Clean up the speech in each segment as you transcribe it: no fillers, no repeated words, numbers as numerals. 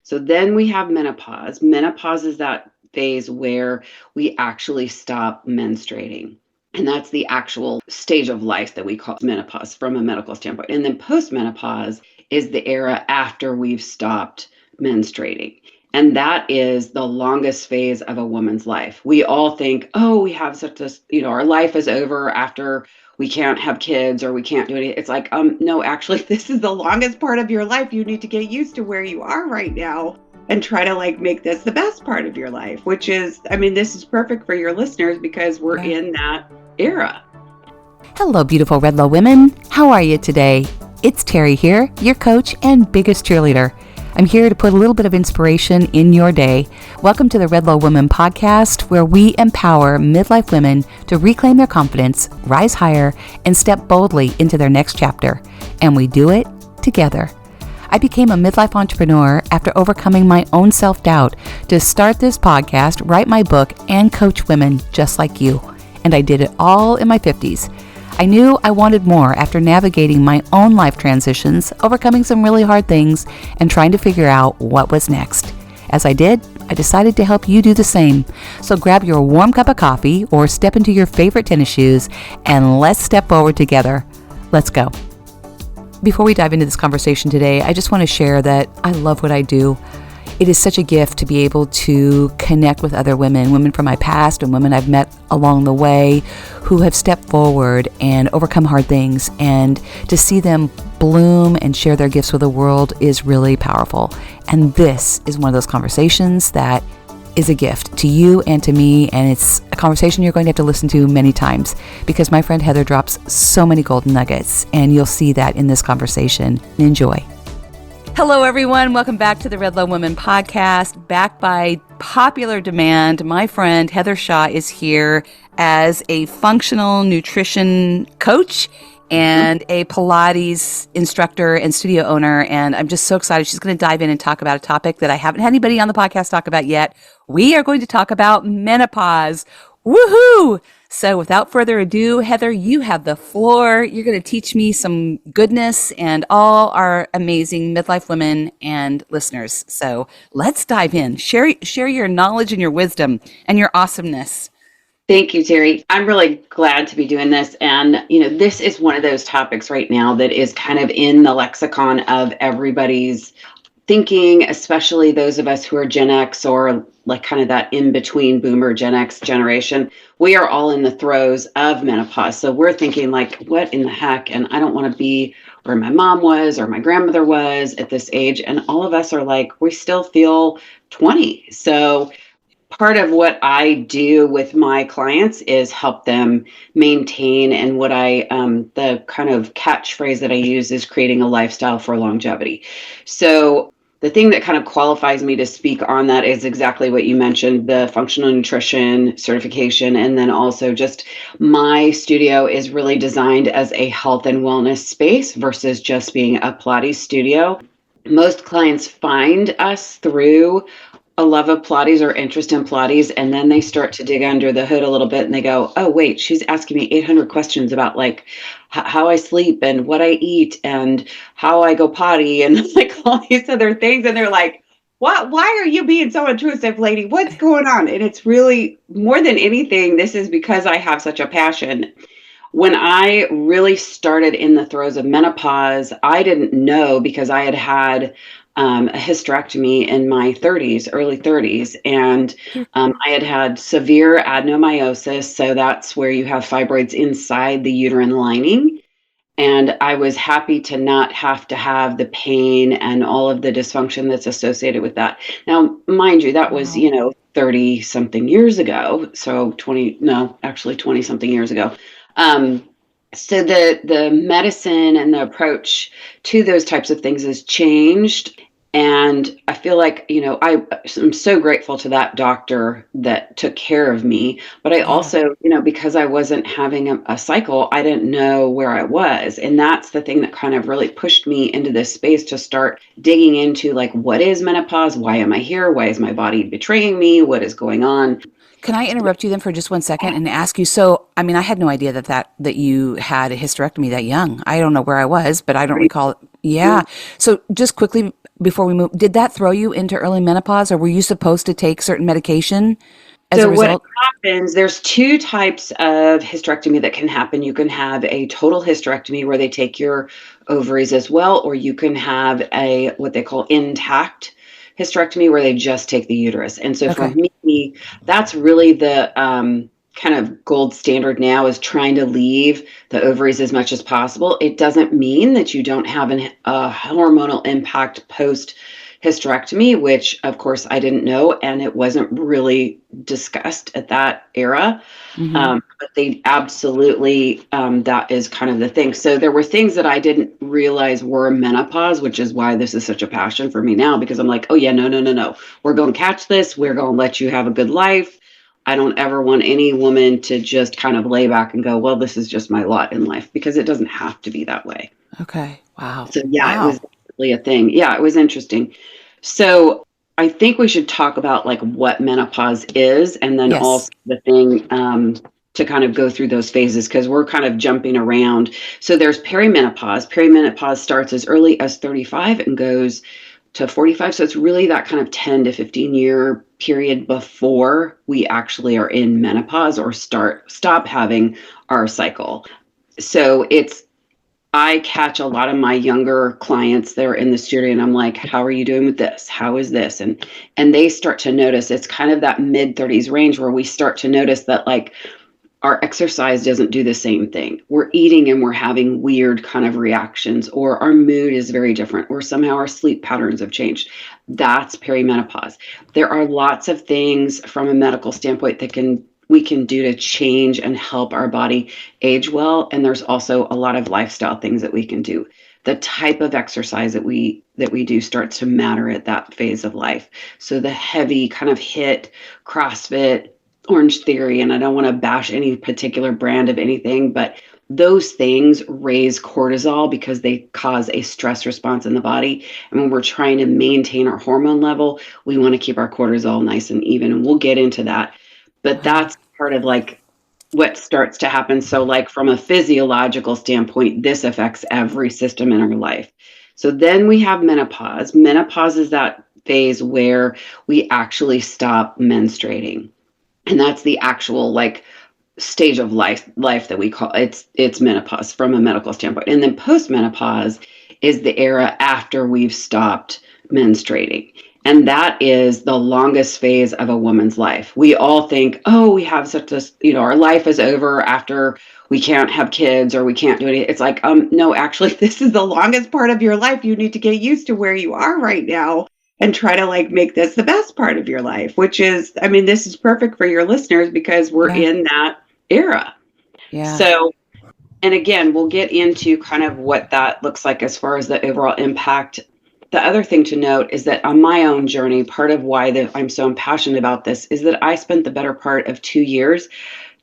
So then we have menopause. Menopause is that phase where we actually stop menstruating. And that's the actual stage of life that we call menopause from a medical standpoint. And then postmenopause is the era after we've stopped menstruating. And that is the longest phase of a woman's life. We all think, oh, we have such a, our life is over after we can't have kids or we can't do anything. It's like, no, actually, this is the longest part of your life. You need to get used to where you are right now and try to make this the best part of your life, which is, this is perfect for your listeners because we're in that era. Hello, beautiful Redlo women. How are you today? It's Terry here, your coach and biggest cheerleader. I'm here to put a little bit of inspiration in your day. Welcome to the Redlo Women podcast, where we empower midlife women to reclaim their confidence, rise higher, and step boldly into their next chapter. And we do it together. I became a midlife entrepreneur after overcoming my own self-doubt to start this podcast, write my book, and coach women just like you. And I did it all in my 50s. I knew I wanted more after navigating my own life transitions, overcoming some really hard things, and trying to figure out what was next. As I did, I decided to help you do the same. So grab your warm cup of coffee or step into your favorite tennis shoes and let's step forward together. Let's go. Before we dive into this conversation today, I just want to share that I love what I do. It is such a gift to be able to connect with other women from my past and women I've met along the way who have stepped forward and overcome hard things, and to see them bloom and share their gifts with the world is really powerful. And this is one of those conversations that is a gift to you and to me, and it's a conversation you're going to have to listen to many times because my friend Heather drops so many golden nuggets, and you'll see that in this conversation. Enjoy. Hello, everyone. Welcome back to the Redlo Women podcast. Back by popular demand, my friend Heather Shaw is here as a functional nutrition coach and a Pilates instructor and studio owner. And I'm just so excited. She's going to dive in and talk about a topic that I haven't had anybody on the podcast talk about yet. We are going to talk about menopause. Woohoo! So without further ado, Heather, you have the floor. You're going to teach me some goodness and all our amazing midlife women and listeners. So let's dive in. Share your knowledge and your wisdom and your awesomeness. Thank you, Terry. I'm really glad to be doing this. And, this is one of those topics right now that is kind of in the lexicon of everybody's thinking, especially those of us who are Gen X or kind of that in-between boomer Gen X generation. We are all in the throes of menopause. So we're thinking what in the heck? And I don't want to be where my mom was or my grandmother was at this age. And all of us are we still feel 20. So part of what I do with my clients is help them maintain, and what the kind of catchphrase that I use is creating a lifestyle for longevity. So the thing that kind of qualifies me to speak on that is exactly what you mentioned, the functional nutrition certification. And then also just my studio is really designed as a health and wellness space versus just being a Pilates studio. Most clients find us through a love of Pilates or interest in Pilates, and then they start to dig under the hood a little bit and they go, oh, wait, she's asking me 800 questions about how I sleep and what I eat and how I go potty and all these other things. And they're like, what? Why are you being so intrusive, lady? What's going on? And it's really more than anything, this is because I have such a passion. When I really started in the throes of menopause, I didn't know because I had a hysterectomy in my 30s, early 30s. And I had severe adenomyosis. So that's where you have fibroids inside the uterine lining. And I was happy to not have to have the pain and all of the dysfunction that's associated with that. Now, mind you, that was, 30 something years ago. So 20 something years ago. So the medicine and the approach to those types of things has changed. And I feel I'm so grateful to that doctor that took care of me. But I also, because I wasn't having a cycle, I didn't know where I was. And that's the thing that kind of really pushed me into this space to start digging into what is menopause? Why am I here? Why is my body betraying me? What is going on? Can I interrupt you then for just 1 second and ask you, so, I had no idea that you had a hysterectomy that young. I don't know where I was, but I don't recall it. Yeah. So just quickly, before we move, did that throw you into early menopause, or were you supposed to take certain medication as a So what result? happens, there's two types of hysterectomy that can happen. You can have a total hysterectomy where they take your ovaries as well, or you can have a what they call intact hysterectomy where they just take the uterus. And so for Okay. me, that's really the kind of gold standard now, is trying to leave the ovaries as much as possible. It doesn't mean that you don't have a hormonal impact post hysterectomy, which of course I didn't know, and it wasn't really discussed at that era. Mm-hmm. But they absolutely, that is kind of the thing. So there were things that I didn't realize were menopause, which is why this is such a passion for me now, because I'm like, oh yeah, no, no, no, no. We're going to catch this. We're going to let you have a good life. I don't ever want any woman to just kind of lay back and go, well, this is just my lot in life, because it doesn't have to be that way. Okay. Wow. So yeah, it was Wow. definitely a thing. Yeah, it was interesting. So I think we should talk about like what menopause is, and then Yes. also the thing to kind of go through those phases, because we're kind of jumping around. So there's perimenopause. Perimenopause starts as early as 35 and goes to 45. So it's really that kind of 10 to 15 year period before we actually are in menopause or stop having our cycle. So I catch a lot of my younger clients that are in the studio, and I'm like, how are you doing with this? How is this? And they start to notice, it's kind of that mid 30s range where we start to notice that like our exercise doesn't do the same thing. We're eating and we're having weird kind of reactions, or our mood is very different, or somehow our sleep patterns have changed. That's perimenopause. There are lots of things from a medical standpoint that we can do to change and help our body age well. And there's also a lot of lifestyle things that we can do. The type of exercise that we do starts to matter at that phase of life. So the heavy kind of HIIT, CrossFit, Orange Theory, and I don't want to bash any particular brand of anything, but those things raise cortisol because they cause a stress response in the body. And when we're trying to maintain our hormone level, we want to keep our cortisol nice and even. And we'll get into that. But Wow. that's part of like what starts to happen. So, like from a physiological standpoint, this affects every system in our life. So then we have menopause. Menopause is that phase where we actually stop menstruating. And that's the actual like stage of life that we call it's menopause from a medical standpoint. And then postmenopause is the era after we've stopped menstruating. And that is the longest phase of a woman's life. We all think, oh, we have such a, our life is over after we can't have kids or we can't do anything. It's like, no, actually, this is the longest part of your life. You need to get used to where you are right now and try to like make this the best part of your life, which is, I mean, this is perfect for your listeners because we're Yeah. in that era. Yeah. So, and again, we'll get into kind of what that looks like as far as the overall impact. The other thing to note is that on my own journey, part of why I'm so impassioned about this is that I spent the better part of 2 years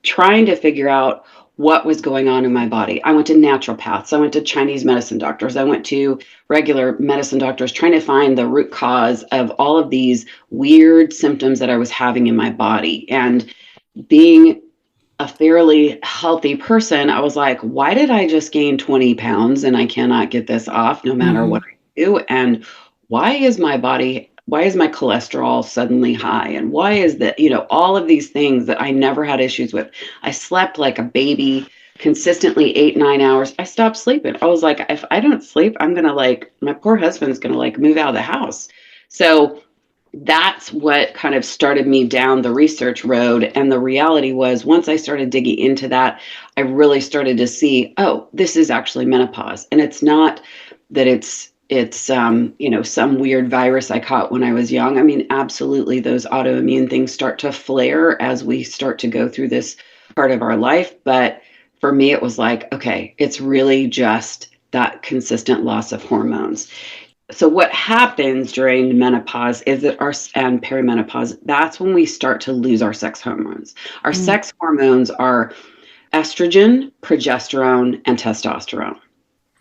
trying to figure out what was going on in my body. I went to naturopaths, I went to Chinese medicine doctors, I went to regular medicine doctors trying to find the root cause of all of these weird symptoms that I was having in my body. And being a fairly healthy person, I was like, why did I just gain 20 pounds and I cannot get this off no matter Mm-hmm. what I do? And why is my cholesterol suddenly high? And why is that, all of these things that I never had issues with. I slept like a baby consistently 8, 9 hours. I stopped sleeping. I was like, if I don't sleep, I'm going to like, my poor husband's going to like move out of the house. So that's what kind of started me down the research road. And the reality was, once I started digging into that, I really started to see, oh, this is actually menopause. And it's not that it's some weird virus I caught when I was young. I mean, absolutely, those autoimmune things start to flare as we start to go through this part of our life. But for me, it was like, okay, it's really just that consistent loss of hormones. So what happens during menopause is that and perimenopause, that's when we start to lose our sex hormones. Our Mm. sex hormones are estrogen, progesterone, and testosterone.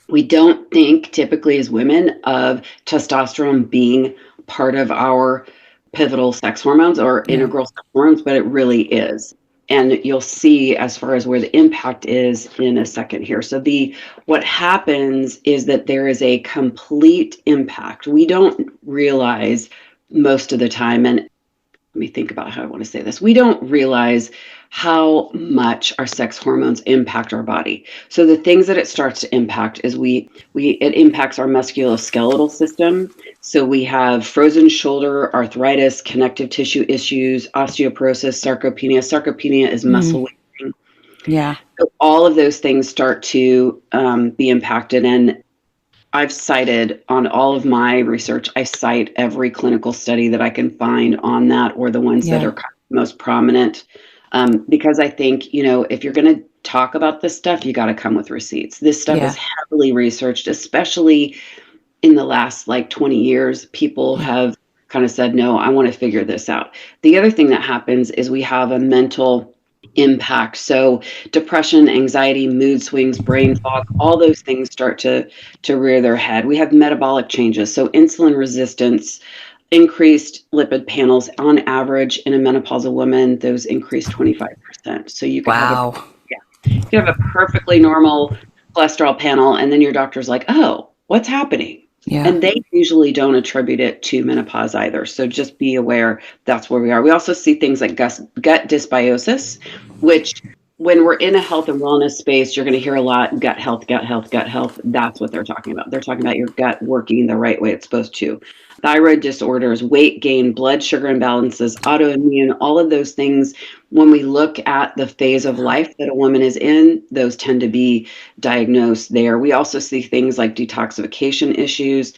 We don't think typically as women of testosterone being part of our pivotal sex hormones or Yeah. integral sex hormones, but it really is. And you'll see as far as where the impact is in a second here. So what happens is that there is a complete impact. We don't realize most of the time, and let me think about how I want to say this. We don't realize how much our sex hormones impact our body. So the things that it starts to impact is it impacts our musculoskeletal system. So we have frozen shoulder, arthritis, connective tissue issues, osteoporosis, sarcopenia. Sarcopenia is muscle wasting. Yeah. So all of those things start to be impacted. And I've cited on all of my research, I cite every clinical study that I can find on that, or the ones that are kind of most prominent. Because I think, if you're going to talk about this stuff, you got to come with receipts. This stuff is heavily researched, especially in the last 20 years. People have kind of said, no, I want to figure this out. The other thing that happens is we have a mental impact. So depression, anxiety, mood swings, brain fog, all those things start to rear their head. We have metabolic changes. So insulin resistance, increased lipid panels on average in a menopausal woman, those increase 25%. So you could you have a perfectly normal cholesterol panel, and then your doctor's like, oh, what's happening? Yeah. And they usually don't attribute it to menopause either. So just be aware that's where we are. We also see things like gut dysbiosis, which when we're in a health and wellness space, you're going to hear a lot, gut health, gut health, gut health. That's what they're talking about. They're talking about your gut working the right way it's supposed to. Thyroid disorders, weight gain, blood sugar imbalances, autoimmune, all of those things. When we look at the phase of life that a woman is in, those tend to be diagnosed there. We also see things like detoxification issues.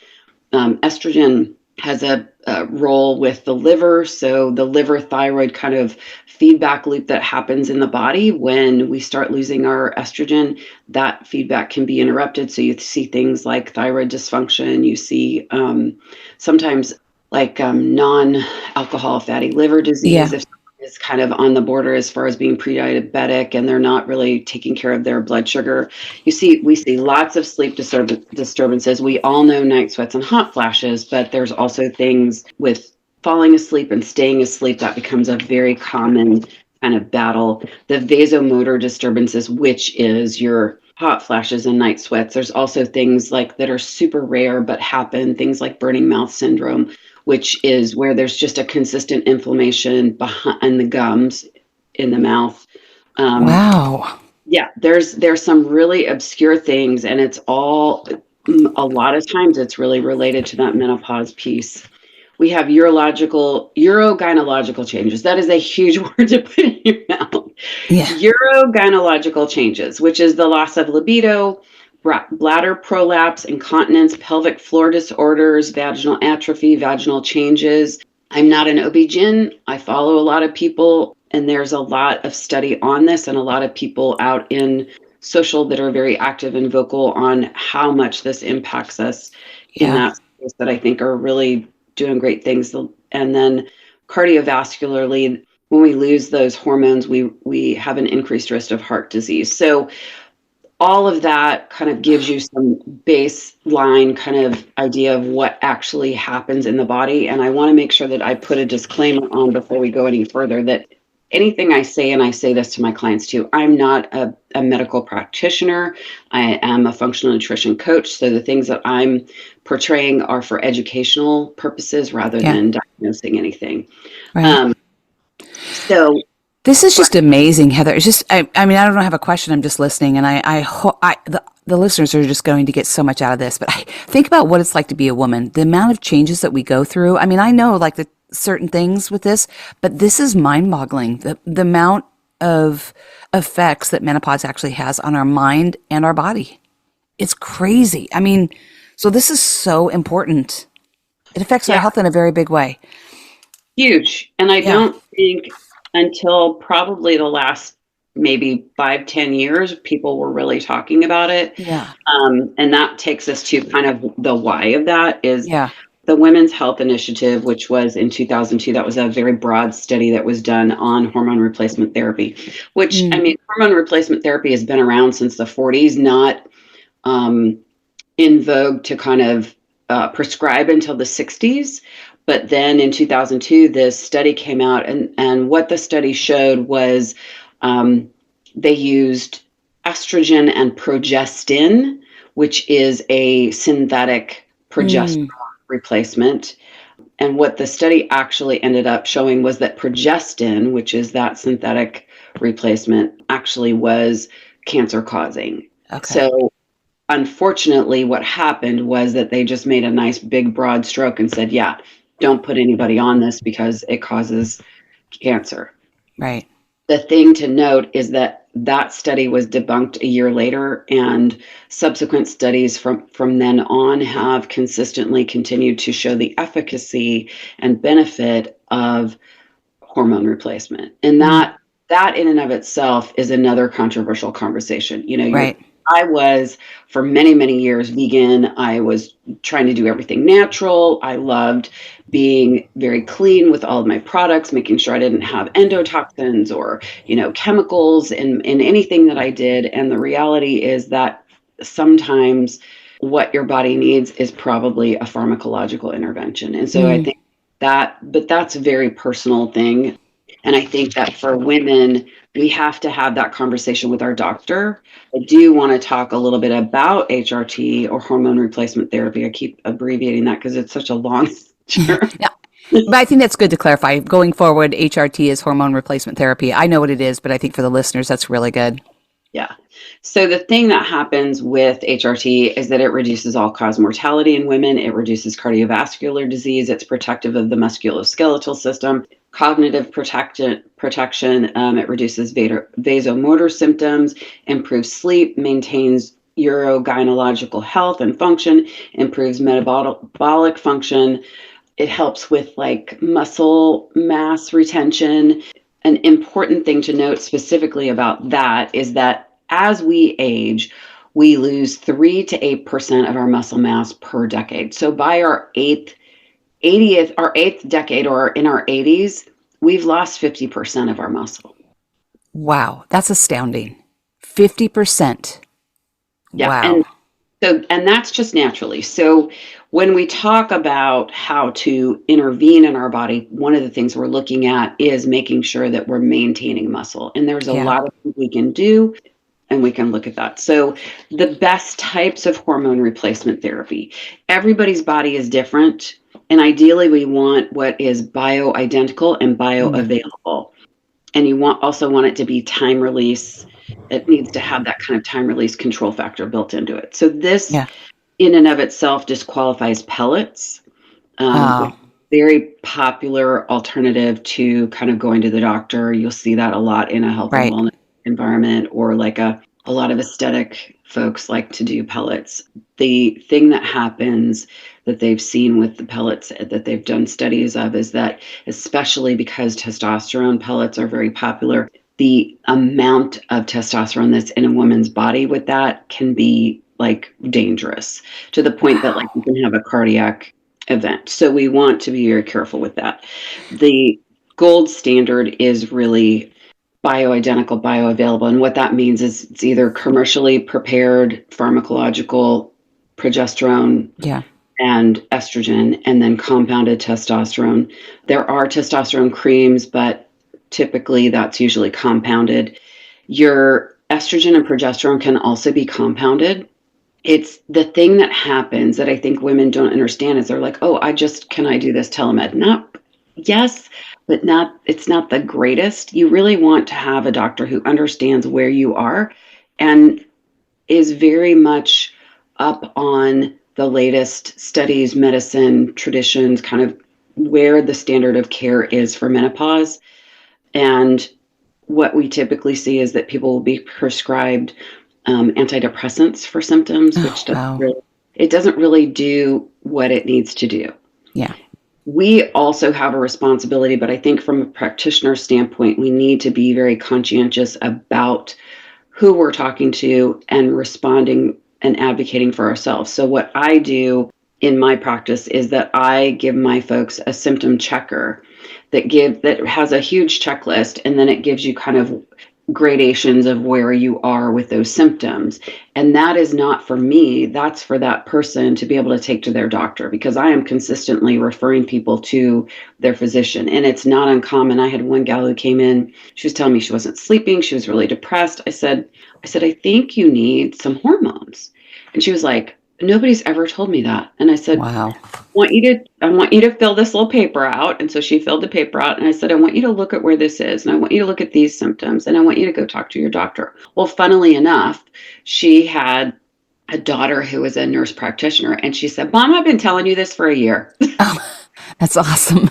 Estrogen has a role with the liver. So the liver thyroid kind of feedback loop that happens in the body when we start losing our estrogen, that feedback can be interrupted. So you see things like thyroid dysfunction. You see sometimes non-alcohol fatty liver disease. If is kind of on the border as far as being pre-diabetic and they're not really taking care of their blood sugar. We see lots of sleep disturbances. We all know night sweats and hot flashes, but there's also things with falling asleep and staying asleep that becomes a very common kind of battle. The vasomotor disturbances, which is your hot flashes and night sweats. There's also things that are super rare but happen, things like burning mouth syndrome, which is where there's just a consistent inflammation behind the gums in the mouth. Wow. Yeah, there's some really obscure things, and it's all, a lot of times it's really related to that menopause piece. We have urogynecological changes. That is a huge word to put in your mouth. Yeah. Urogynecological changes, which is the loss of libido, bladder prolapse, incontinence, pelvic floor disorders, vaginal atrophy, vaginal changes. I'm not an OB-GYN. I follow a lot of people, and there's a lot of study on this and a lot of people out in social that are very active and vocal on how much this impacts us in that space that I think are really doing great things. And then cardiovascularly, when we lose those hormones, we have an increased risk of heart disease. So all of that kind of gives you some baseline kind of idea of what actually happens in the body. And I want to make sure that I put a disclaimer on before we go any further that anything I say, and I say this to my clients too, I'm not a medical practitioner. I am a functional nutrition coach. So the things that I'm portraying are for educational purposes rather than diagnosing anything. Right. So this is just amazing, Heather. It's just, I mean, I don't have a question. I'm just listening, and I hope the listeners are just going to get so much out of this. But I think about what it's like to be a woman, the amount of changes that we go through. I mean, I know the certain things with this, but this is mind-boggling. The amount of effects that menopause actually has on our mind and our body. It's crazy. I mean, so this is so important. It affects our health in a very big way. Huge. And I don't think until probably the last maybe 5-10 years, people were really talking about it. Yeah. And that takes us to kind of the why of that is the Women's Health Initiative, which was in 2002. That was a very broad study that was done on hormone replacement therapy, which, I mean, hormone replacement therapy has been around since the 40s, not in vogue to kind of prescribe until the 60s. But then in 2002, this study came out, and what the study showed was They used estrogen and progestin, which is a synthetic progesterone replacement. And what the study actually ended up showing was that progestin, which is that synthetic replacement, actually was cancer causing. Okay. So unfortunately, what happened was that they just made a nice big broad stroke and said, yeah, don't put anybody on this because it causes cancer. Right. The thing to note is that that study was debunked a year later, and subsequent studies from then on have consistently continued to show the efficacy and benefit of hormone replacement. And that in and of itself is another controversial conversation. Right. I was for many, many years vegan. I was trying to do everything natural. I loved being very clean with all of my products, making sure I didn't have endotoxins or, chemicals in anything that I did. And the reality is that sometimes what your body needs is probably a pharmacological intervention. And so I think but that's a very personal thing. And I think that for women, we have to have that conversation with our doctor. I do want to talk a little bit about HRT or hormone replacement therapy. I keep abbreviating that because it's such a long term. Yeah. But I think that's good to clarify. Going forward, HRT is hormone replacement therapy. I know what it is, but I think for the listeners, that's really good. Yeah. So the thing that happens with HRT is that it reduces all-cause mortality in women. It reduces cardiovascular disease. It's protective of the musculoskeletal system, cognitive protection. It reduces vasomotor symptoms, improves sleep, maintains urogynecological health and function, improves metabolic function. It helps with like muscle mass retention. An important thing to note specifically about that is that as we age, we lose 3 to 8% of our muscle mass per decade. So by our eighth decade, or in our 80s, we've lost 50% of our muscle. Wow, that's astounding. 50%. Yeah, wow. And that's just naturally. So when we talk about how to intervene in our body, one of the things we're looking at is making sure that we're maintaining muscle. And there's a lot of things we can do, and we can look at that. So the best types of hormone replacement therapy, everybody's body is different. And ideally, we want what is bioidentical and bioavailable. And you also want it to be time release. It needs to have that kind of time release control factor built into it. So this in and of itself disqualifies pellets, very popular alternative to kind of going to the doctor. You'll see that a lot in a health and wellness environment, or like a lot of aesthetic folks like to do pellets. The thing that happens that they've seen with the pellets that they've done studies of is that, especially because testosterone pellets are very popular, the amount of testosterone that's in a woman's body with that can be like dangerous, to the point that like you can have a cardiac event. So we want to be very careful with that. The gold standard is really bioidentical, bioavailable. And what that means is it's either commercially prepared pharmacological progesterone and estrogen, and then compounded testosterone. There are testosterone creams, but typically that's usually compounded. Your estrogen and progesterone can also be compounded. It's the thing that happens that I think women don't understand is they're like, oh, can I do this telemed? Yes, but it's not the greatest. You really want to have a doctor who understands where you are and is very much up on the latest studies, medicine, traditions, kind of where the standard of care is for menopause. And what we typically see is that people will be prescribed antidepressants for symptoms, which doesn't really do what it needs to do. Yeah. We also have a responsibility, but I think from a practitioner standpoint, we need to be very conscientious about who we're talking to and responding and advocating for ourselves. So what I do in my practice is that I give my folks a symptom checker that has a huge checklist, and then it gives you kind of gradations of where you are with those symptoms. And that is not for me, that's for that person to be able to take to their doctor, because I am consistently referring people to their physician. And it's not uncommon. I had one gal who came in, she was telling me she wasn't sleeping, she was really depressed. I think you need some hormones. And she was like, nobody's ever told me that. And I said, Wow. I want you to fill this little paper out. And so she filled the paper out, and I said, I want you to look at where this is, and I want you to look at these symptoms, and I want you to go talk to your doctor. Well, funnily enough, she had a daughter who was a nurse practitioner, and she said, Mom, I've been telling you this for a year. Oh, that's awesome.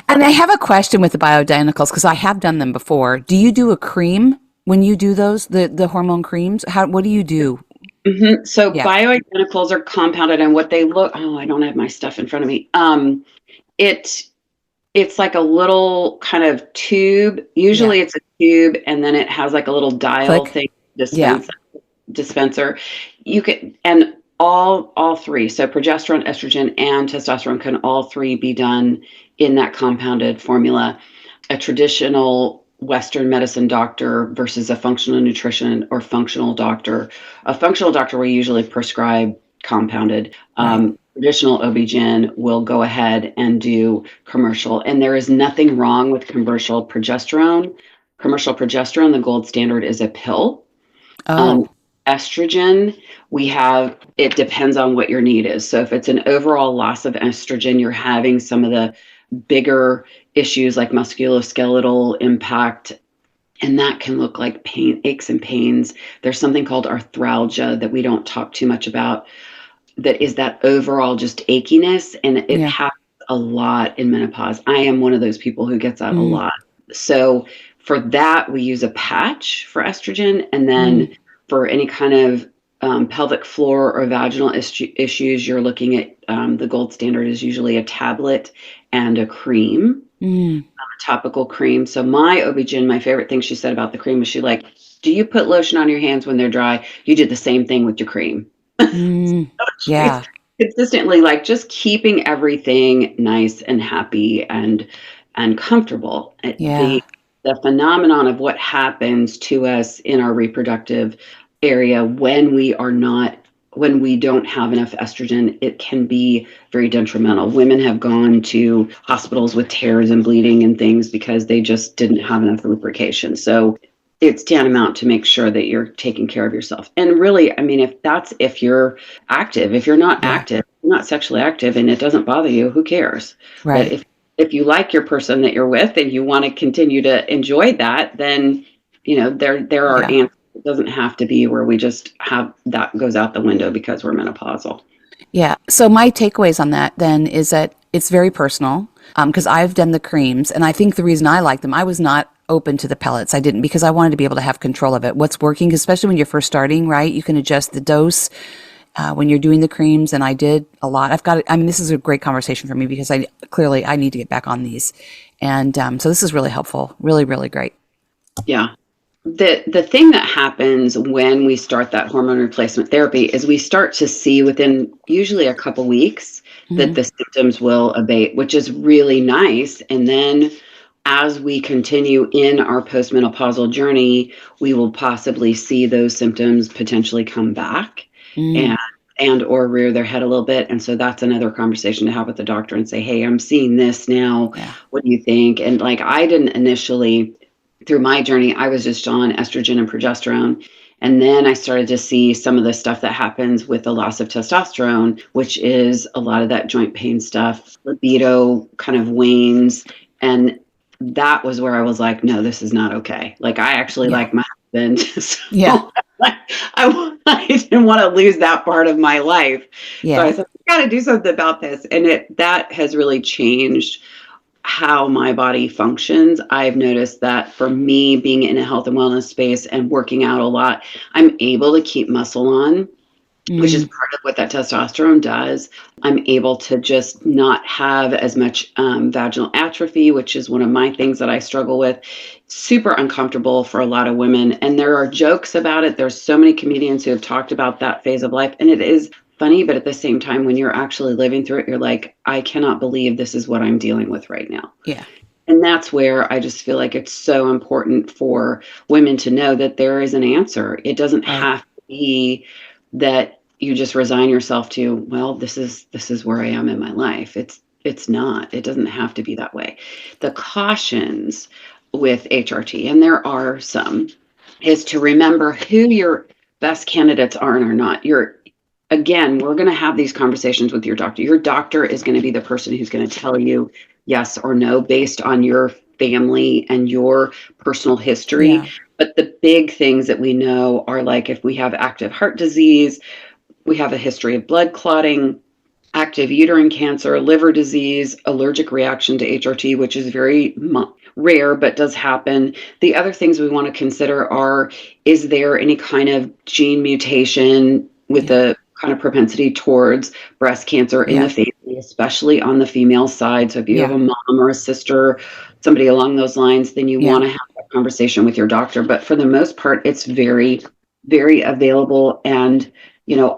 And I have a question with the bioidenticals because I have done them before. Do you do a cream when you do those, the hormone creams? What do you do? So Yeah. bioidenticals are compounded, and what they look, oh, I don't have my stuff in front of me. It It's like a little kind of tube. Yeah. Usually it's a tube, and then it has like a little dial Click. thing, Yeah. dispenser. You can, and all three, so progesterone, estrogen, and testosterone, can all three be done in that compounded formula. A traditional Western medicine doctor versus a functional nutrition or functional doctor. A functional doctor will usually prescribe compounded. Right. Traditional OB-GYN will go ahead and do commercial. And there is nothing wrong with commercial progesterone. Commercial progesterone, the gold standard, is a pill. Um, Oh, Estrogen, it depends on what your need is. So if it's an overall loss of estrogen, you're having some of the bigger issues like musculoskeletal impact, and that can look like pain, aches and pains. There's something called arthralgia that we don't talk too much about, that is that overall just achiness, and it yeah. happens a lot in menopause. I am one of those people who gets that a Mm, lot. So for that, we use a patch for estrogen, and mm, then for any kind of pelvic floor or vaginal issues, you're looking at the gold standard is usually a tablet and a cream, mm, a topical cream. So my OB-GYN, my favorite thing she said about the cream is, she like, do you put lotion on your hands when they're dry? You did the same thing with your cream. mm. She's Yeah. consistently like just keeping everything nice and happy and comfortable. Yeah. The phenomenon of what happens to us in our reproductive area when we don't have enough estrogen, it can be very detrimental. Women have gone to hospitals with tears and bleeding and things because they just didn't have enough lubrication. So it's tantamount to make sure that you're taking care of yourself. And really, I mean, if you're active, if you're not Yeah. active, not sexually active, and it doesn't bother you, who cares? But Right. if you like your person that you're with and you want to continue to enjoy that, then there are Yeah. answers. It doesn't have to be where we just have that goes out the window because we're menopausal. Yeah. So my takeaways on that then is that it's very personal because I've done the creams, and I think the reason I like them, I was not open to the pellets. I didn't because I wanted to be able to have control of it. What's working, especially when you're first starting, right? You can adjust the dose when you're doing the creams, and I did a lot. I mean, this is a great conversation for me because I need to get back on these, and so this is really helpful. Really, really great. Yeah. The thing that happens when we start that hormone replacement therapy is we start to see within usually a couple weeks that Hmm. the symptoms will abate, which is really nice. And then as we continue in our postmenopausal journey, we will possibly see those symptoms potentially come back Mm, and or rear their head a little bit. And so that's another conversation to have with the doctor and say, hey, I'm seeing this now. yeah. What do you think? And like, I didn't initially, through my journey, I was just on estrogen and progesterone. And then I started to see some of the stuff that happens with the loss of testosterone, which is a lot of that joint pain stuff, libido kind of wanes. And that was where I was like, no, this is not okay. Like, I actually Yeah. like my husband. Yeah. So I didn't want to lose that part of my life. So I Yeah. said, I got to do something about this. And that has really changed how my body functions. I've noticed that for me, being in a health and wellness space and working out a lot, I'm able to keep muscle on, which is Mm, part of what that testosterone does. I'm able to just not have as much vaginal atrophy, which is one of my things that I struggle with. Super uncomfortable for a lot of women. And there are jokes about it. There's so many comedians who have talked about that phase of life. And it is funny, but at the same time, when you're actually living through it, you're like, I cannot believe this is what I'm dealing with right now. yeah. And that's where I just feel like it's so important for women to know that there is an answer. It doesn't Right. have to be that you just resign yourself to, well, this is where I am in my life. It's not. It doesn't have to be that way. The cautions with HRT, and there are some, is to remember who your best candidates are and are not. Again, we're going to have these conversations with your doctor. Your doctor is going to be the person who's going to tell you yes or no based on your family and your personal history. Yeah. But the big things that we know are like if we have active heart disease, we have a history of blood clotting, active uterine cancer, liver disease, allergic reaction to HRT, which is very rare but does happen. The other things we want to consider are, is there any kind of gene mutation with a kind of propensity towards breast cancer in the family, especially on the female side? So if you have a mom or a sister, somebody along those lines, then you want to have that conversation with your doctor. But for the most part, it's very, very available. And,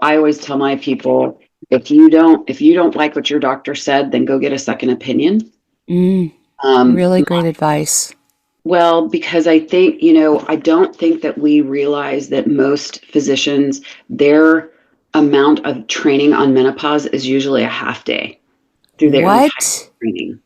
I always tell my people, if you don't like what your doctor said, then go get a second opinion. Really great advice. Well, because I think, I don't think that we realize that most physicians, their amount of training on menopause is usually a half day through their entire training.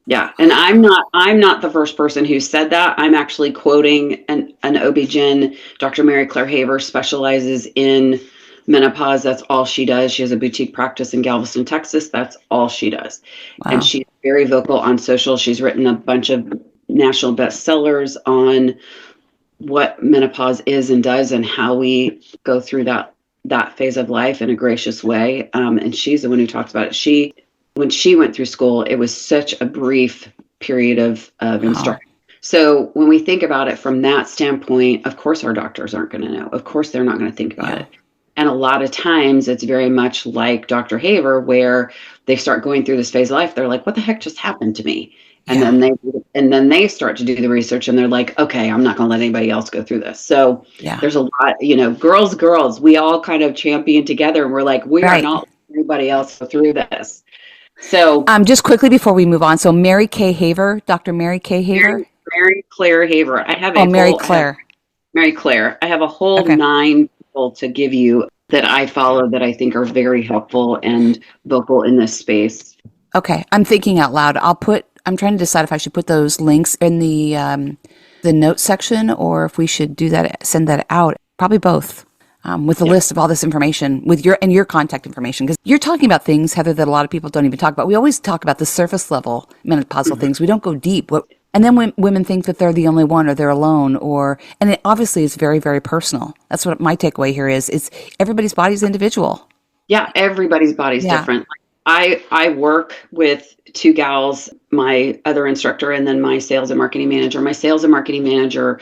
Yeah. And I'm not the first person who said that. I'm actually quoting an OB-GYN. Dr. Mary Claire Haver specializes in menopause. That's all she does. She has a boutique practice in Galveston, Texas. That's all she does. Wow. And she's very vocal on social. She's written a bunch of national bestsellers on what menopause is and does and how we go through that phase of life in a gracious way. And she's the one who talks about it. When she went through school, it was such a brief period of instruction. So when we think about it from that standpoint, of course, our doctors aren't going to know. Of course, they're not going to think about it. And a lot of times it's very much like Dr. Haver, where they start going through this phase of life. They're like, what the heck just happened to me? And then they start to do the research and they're like, okay, I'm not going to let anybody else go through this. So there's a lot, girls, we all kind of champion together and we're like, we are not letting anybody else go through this. So just quickly before we move on. So Mary Kay Haver, Dr. Mary Kay Haver. Mary Claire Haver. I have Mary Claire. Mary Claire. I have a whole 9 people to give you that I follow that I think are very helpful and vocal in this space. Okay. I'm thinking out loud. I'm trying to decide if I should put those links in the notes section or if we should do that, send that out. Probably both. With a list of all this information with your contact information, because you're talking about things, Heather, that a lot of people don't even talk about. We always talk about the surface level menopausal things. We don't go deep. And then when women think that they're the only one or they're alone, and it obviously is very, very personal. That's what my takeaway here is everybody's body's individual. Yeah, everybody's body's different. I work with 2 gals, my other instructor and then my sales and marketing manager. My sales and marketing manager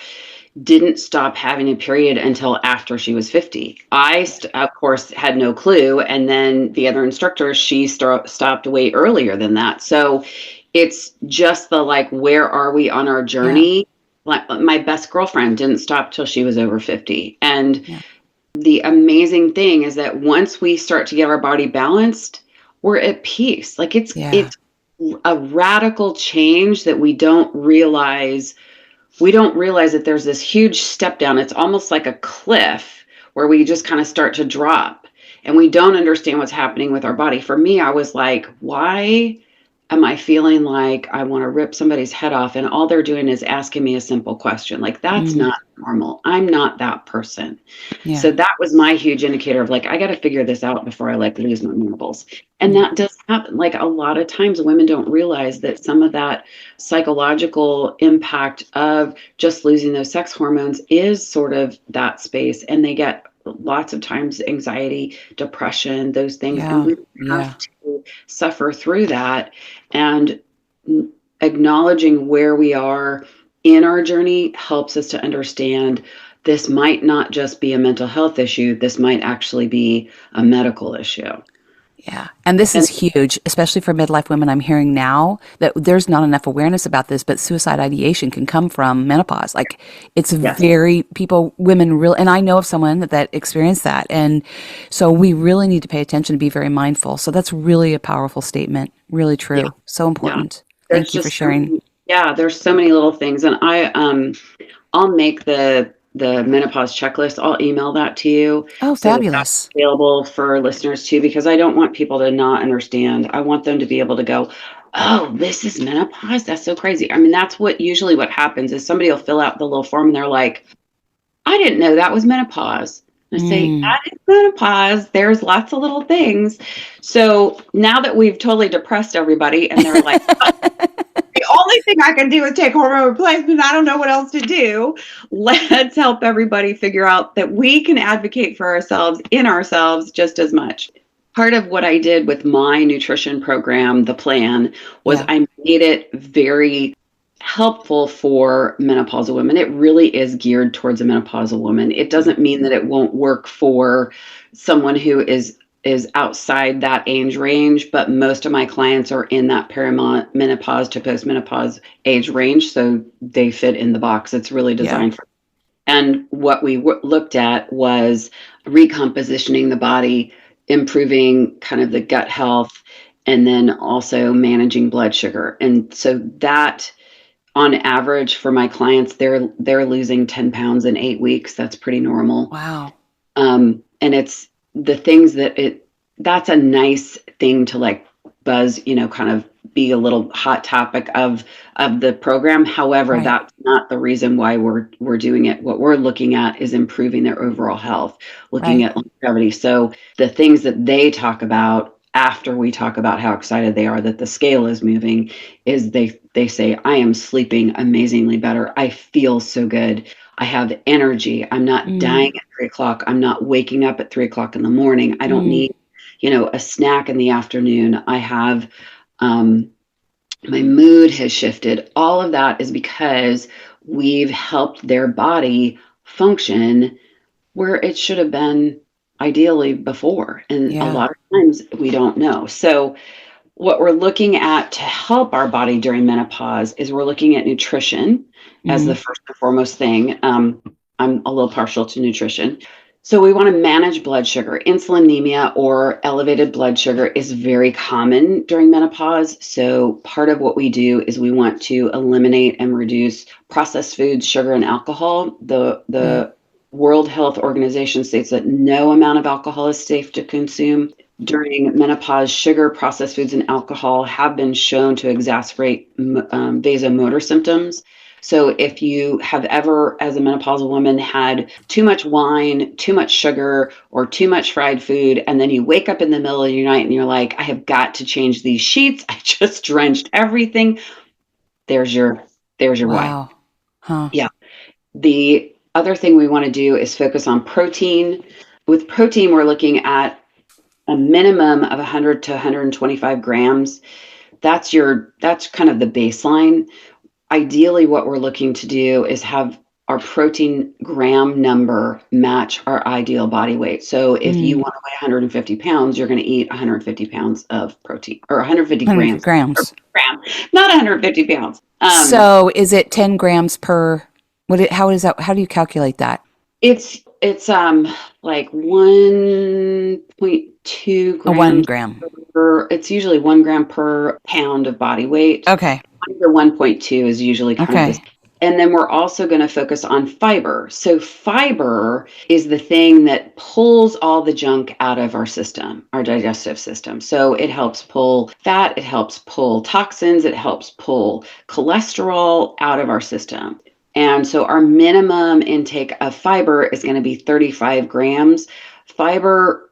didn't stop having a period until after she was 50. I, of course, had no clue. And then the other instructor, she stopped way earlier than that. So it's just where are we on our journey? Like my best girlfriend didn't stop till she was over 50. And the amazing thing is that once we start to get our body balanced, we're at peace. Like it's a radical change that we don't realize. We don't realize that there's this huge step down. It's almost like a cliff where we just kind of start to drop and we don't understand what's happening with our body. For me, I was like, why am I feeling like I want to rip somebody's head off? And all they're doing is asking me a simple question. Like, that's not normal. I'm not that person. Yeah. So that was my huge indicator of I got to figure this out before I lose my marbles. And that does happen. A lot of times women don't realize that some of that psychological impact of just losing those sex hormones is sort of that space. And they get lots of times anxiety, depression, those things. And we have to suffer through that. And acknowledging where we are in our journey helps us to understand this might not just be a mental health issue. This might actually be a medical issue. Yeah. And this is huge, especially for midlife women. I'm hearing now that there's not enough awareness about this, but suicide ideation can come from menopause. It's women really, and I know of someone that experienced that. And so we really need to pay attention to be very mindful. So that's really a powerful statement. Really true. Yeah. So important. there's Thank you for just so sharing. many, yeah, there's so many little things. And I'll make the menopause checklist. I'll email that to you Oh, so that that's fabulous. available for listeners too, because I don't want people to not understand. I want them to be able to go, oh, this is menopause. That's so crazy. I mean, that's what happens is somebody will fill out the little form and they're like, I didn't know that was menopause. I say, Mm. that is menopause. There's lots of little things. So now that we've totally depressed everybody and they're like, the only thing I can do is take hormone replacement. I don't know what else to do. Let's help everybody figure out that we can advocate for ourselves in ourselves just as much. Part of what I did with my nutrition program, the plan, was Yeah. I made it very helpful for menopausal women. It really is geared towards a menopausal woman. It doesn't mean that it won't work for someone who is outside that age range, but most of my clients are in that perimenopause to postmenopause age range, so they fit in the box. It's really Yeah. designed for. And what we looked at was recompositioning the body, improving kind of the gut health, and then also managing blood sugar. And so that on average for my clients, they're losing 10 pounds in 8 weeks. That's pretty normal. Wow. And it's the things that's a nice thing to like buzz, kind of be a little hot topic of the program. However, Right. that's not the reason why we're doing it. What we're looking at is improving their overall health, looking Right. at longevity. So the things that they talk about after we talk about how excited they are that the scale is moving is they say, I am sleeping amazingly better. I feel so good. I have energy. I'm not Mm. dying at 3 o'clock. I'm not waking up at 3 o'clock in the morning. I don't Mm. need, a snack in the afternoon. I have, my mood has shifted. All of that is because we've helped their body function where it should have been ideally before. And a Yeah. lot of times we don't know. So what we're looking at to help our body during menopause is we're looking at nutrition as the Mm. first and foremost thing. I'm a little partial to nutrition. So we want to manage blood sugar. Insulinemia or elevated blood sugar is very common during menopause. So part of what we do is we want to eliminate and reduce processed foods, sugar, and alcohol. Mm. The World Health Organization states that no amount of alcohol is safe to consume during menopause. Sugar, processed foods, and alcohol have been shown to exacerbate vasomotor symptoms. So if you have ever, as a menopausal woman, had too much wine, too much sugar, or too much fried food, and then you wake up in the middle of the night and you're like, I have got to change these sheets. I just drenched everything. There's your why. Wow. Huh. Yeah. The other thing we want to do is focus on protein. With protein, we're looking at a minimum of 100 to 125 grams. That's kind of the baseline. Ideally, what we're looking to do is have our protein gram number match our ideal body weight. So if you Mm. want to weigh 150 pounds, you're going to eat 150 pounds of protein, or 150 100 grams, or grams. gram, not 150 pounds. So is it 10 grams per, how is that? How do you calculate that? It's like 1.2 A 1 grams gram. it's usually 1 gram per pound of body weight. Okay. The 1.2 is usually kind of this. Okay. And then we're also going to focus on fiber. So fiber is the thing that pulls all the junk out of our system, our digestive system. So it helps pull fat, it helps pull toxins, it helps pull cholesterol out of our system. And so our minimum intake of fiber is going to be 35 grams. Fiber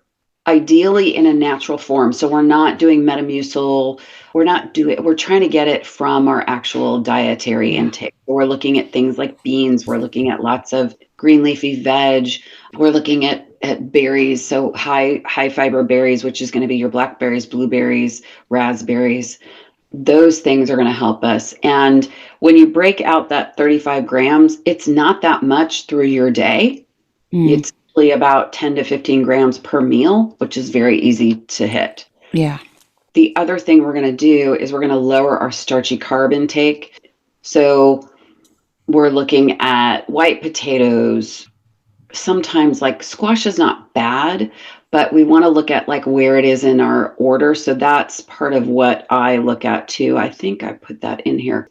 ideally in a natural form. So we're not doing Metamucil. We're trying to get it from our actual dietary Yeah. intake. We're looking at things like beans. We're looking at lots of green leafy veg. We're looking at berries. So high fiber berries, which is going to be your blackberries, blueberries, raspberries. Those things are going to help us. And when you break out that 35 grams, it's not that much through your day. Mm. It's usually about 10 to 15 grams per meal, which is very easy to hit. Yeah. The other thing we're going to do is we're going to lower our starchy carb intake. So we're looking at white potatoes. Sometimes like squash is not bad, but we want to look at like where it is in our order. So that's part of what I look at too. I think I put that in here.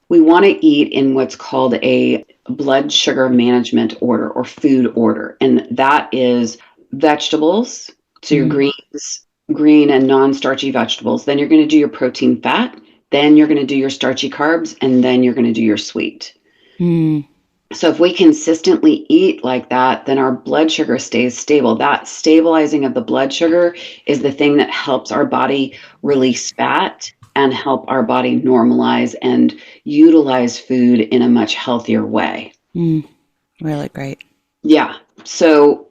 We want to eat in what's called a blood sugar management order or food order. And that is vegetables, so your greens, green and non-starchy vegetables. Then you're going to do your protein fat. Then you're going to do your starchy carbs. And then you're going to do your sweet. Mm. So if we consistently eat like that, then our blood sugar stays stable. That stabilizing of the blood sugar is the thing that helps our body release fat and help our body normalize and utilize food in a much healthier way. Really great. Yeah. So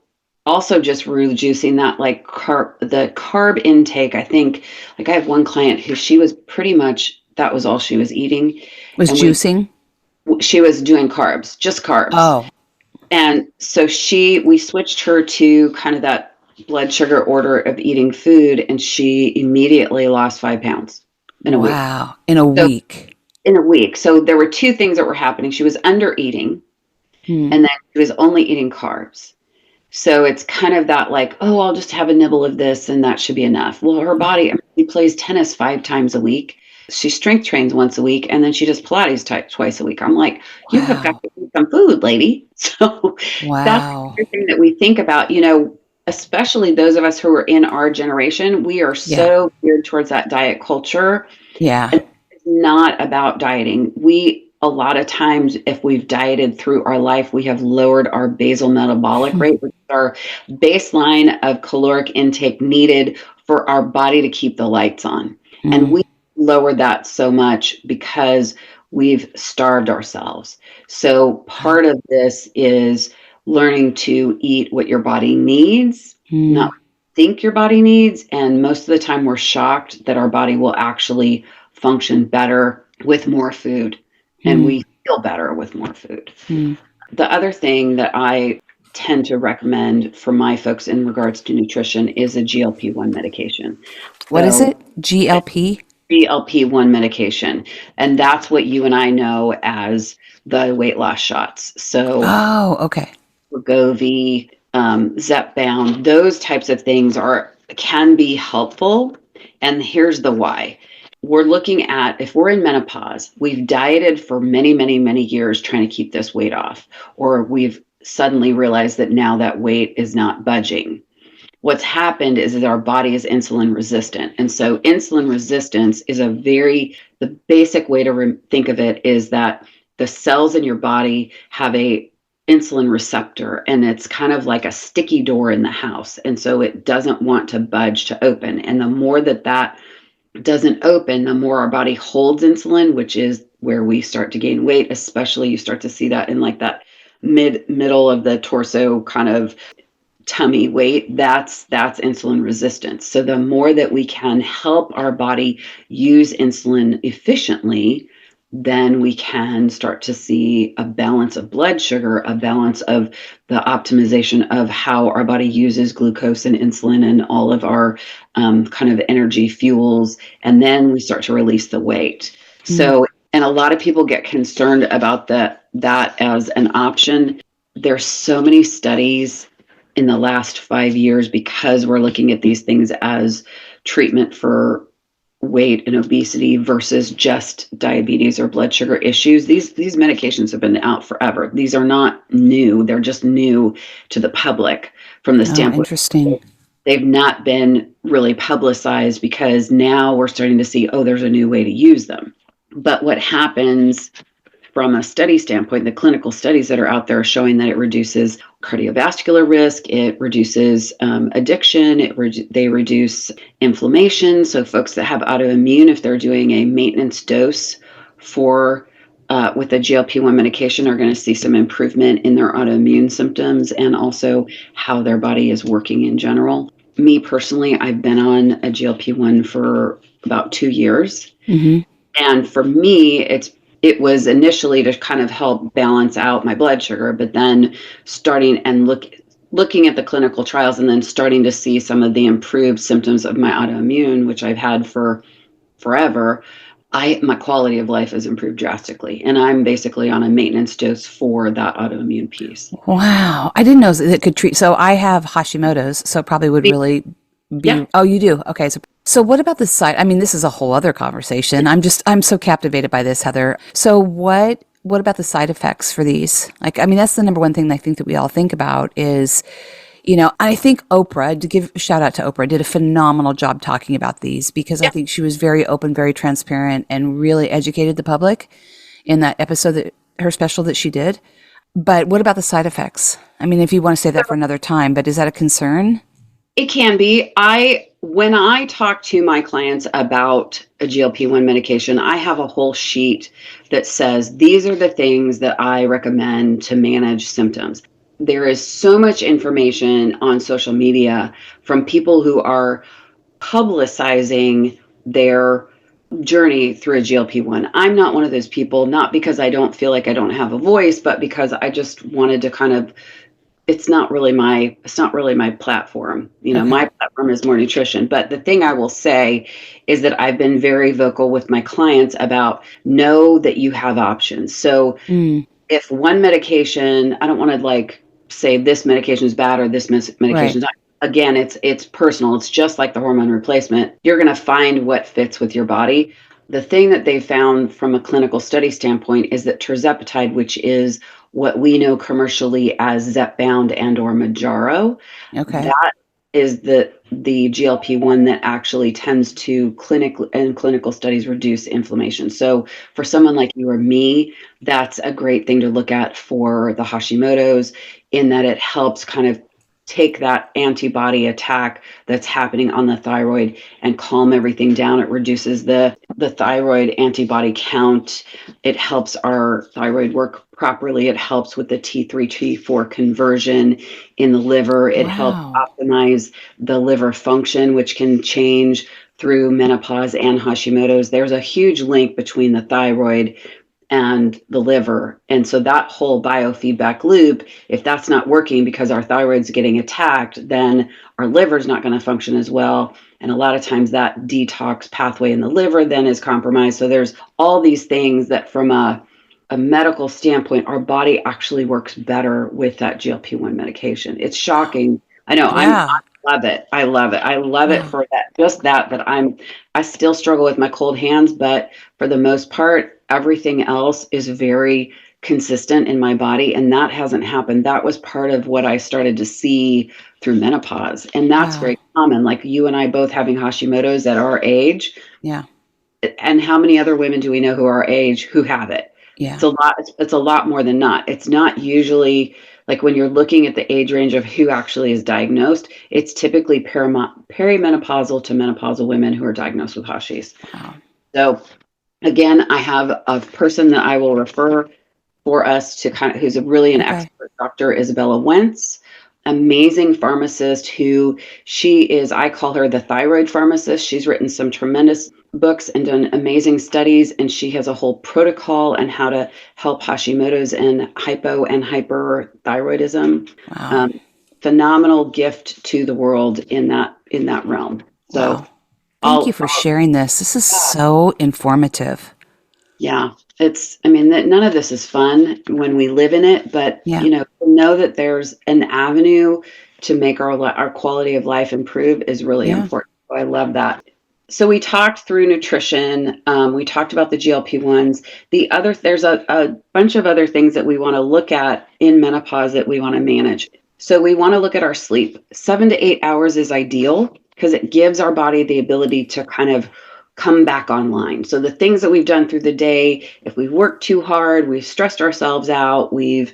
also just reducing that like the carb intake. I think like I have one client who she was pretty much, that was all she was eating. Was And juicing? she was doing carbs, just carbs. Oh, And so we switched her to kind of that blood sugar order of eating food, and she immediately lost 5 pounds in a week. wow. In a So week. in a week. So there were two things that were happening. She was under eating, and then she was only eating carbs. So it's kind of that like, oh, I'll just have a nibble of this and that should be enough. Well, her body, I mean, she plays tennis 5 times a week. She strength trains once a week, and then she does Pilates twice a week. I'm like, you have got to eat some food, lady. So that's Wow. the thing that we think about, especially those of us who are in our generation, we are so geared towards that diet culture. Yeah. And it's not about dieting. A lot of times, if we've dieted through our life, we have lowered our basal metabolic rate, which is our baseline of caloric intake needed for our body to keep the lights on. And we lowered that so much because we've starved ourselves. So part of this is learning to eat what your body needs, not what you think your body needs. And most of the time we're shocked that our body will actually function better with more food. And we feel better with more food. The other thing that I tend to recommend for my folks in regards to nutrition is a GLP-1 medication. What is it? GLP? GLP-1 medication. And that's what you and I know as the weight loss shots. So Oh, okay. Wegovy, Zepbound, those types of things can be helpful. And here's the why. We're looking at, if we're in menopause, we've dieted for many, many, many years trying to keep this weight off, or we've suddenly realized that now that weight is not budging. What's happened is that our body is insulin resistant. And so insulin resistance is the basic way to think of it is that the cells in your body have a insulin receptor, and it's kind of like a sticky door in the house. And so it doesn't want to budge to open. And the more that doesn't open, the more our body holds insulin, which is where we start to gain weight. Especially you start to see that in like that middle of the torso kind of tummy weight. That's insulin resistance. So the more that we can help our body use insulin efficiently, then we can start to see a balance of blood sugar, a balance of the optimization of how our body uses glucose and insulin and all of our kind of energy fuels. And then we start to release the weight. So, and a lot of people get concerned about that as an option. There's so many studies in the last 5 years because we're looking at these things as treatment for weight and obesity versus just diabetes or blood sugar issues. These medications have been out forever. These are not new. They're just new to the public from the standpoint. Interesting. They've not been really publicized because now we're starting to see, there's a new way to use them. But what happens from a study standpoint, the clinical studies that are out there are showing that it reduces cardiovascular risk, it reduces addiction, they reduce inflammation. So folks that have autoimmune, if they're doing a maintenance dose with a GLP-1 medication, are going to see some improvement in their autoimmune symptoms and also how their body is working in general. Me personally, I've been on a GLP-1 for about 2 years. And for me, it was initially to kind of help balance out my blood sugar, but then starting and looking at the clinical trials and then starting to see some of the improved symptoms of my autoimmune, which I've had for forever, my quality of life has improved drastically, and I'm basically on a maintenance dose for that autoimmune piece. Wow. I didn't know that it could treat. So I have Hashimoto's, so it probably would really Yeah. be. Oh, you do? Okay. So what about the side? I mean, this is a whole other conversation. I'm so captivated by this, Heather. So what about the side effects for these? Like, I mean, that's the number one thing I think that we all think about is, I think Oprah, to give a shout out to Oprah, did a phenomenal job talking about these because I Yeah. think she was very open, very transparent, and really educated the public in that episode that her special that she did. But what about the side effects? I mean, if you want to save that for another time, but is that a concern? It can be. When I talk to my clients about a GLP-1 medication, I have a whole sheet that says these are the things that I recommend to manage symptoms. There is so much information on social media from people who are publicizing their journey through a GLP-1. I'm not one of those people, not because I don't feel like I don't have a voice, but because I just wanted to kind of it's not really my platform. Okay. My platform is more nutrition. But the thing I will say is that I've been very vocal with my clients about know that you have options. So Mm, if one medication, I don't want to like say this medication is bad or this medication right. is not. Again, it's personal. It's just like the hormone replacement. You're going to find what fits with your body. The thing that they found from a clinical study standpoint is that tirzepatide, which is what we know commercially as Zepbound and or Mounjaro, Okay. that is the GLP-1 that actually tends to clinical studies reduce inflammation. So for someone like you or me, that's a great thing to look at for the Hashimoto's, in that it helps kind of take that antibody attack that's happening on the thyroid and calm everything down. It reduces the thyroid antibody count. It helps our thyroid work properly. It helps with the T3, T4 conversion in the liver. It helps Wow. optimize the liver function, which can change through menopause and Hashimoto's. There's a huge link between the thyroid and the liver. And so that whole biofeedback loop, if that's not working because our thyroid's getting attacked, then our liver's not going to function as well. And a lot of times that detox pathway in the liver then is compromised. So there's all these things that from a medical standpoint, our body actually works better with that GLP-1 medication. It's shocking. I know. Yeah. I love it. I love it. I love it Wow. for that. Just that I still struggle with my cold hands, but for the most part, everything else is very consistent in my body, and that hasn't happened. That was part of what I started to see through menopause, and that's Wow. very common. Like you and I both having Hashimoto's at our age, Yeah. and how many other women do we know who are our age who have it? It's Yeah. a lot. It's a lot more than not. It's not usually like when you're looking at the age range of who actually is diagnosed. It's typically perimenopausal to menopausal women who are diagnosed with Hashis. Wow. So again, I have a person that I will refer for us to who's a really an Okay. expert, Dr. Isabella Wentz, amazing pharmacist who she is, I call her the thyroid pharmacist. She's written some tremendous books and done amazing studies, and she has a whole protocol on how to help Hashimoto's and hypo and hyperthyroidism. Wow. Um, Phenomenal gift to the world in that realm. So Wow. Thank you I'll for sharing this. This is so informative. Yeah, I mean, that none of this is fun when we live in it, but Yeah. to know that there's an avenue to make our quality of life improve is really Yeah. important. So I love that. So we talked through nutrition. We talked about the GLP-1s. There's a bunch of other things that we want to look at in menopause that we want to manage. So we want to look at our sleep. 7 to 8 hours is ideal because it gives our body the ability to kind of come back online. So the things that we've done through the day, if we've worked too hard, we've stressed ourselves out, we've,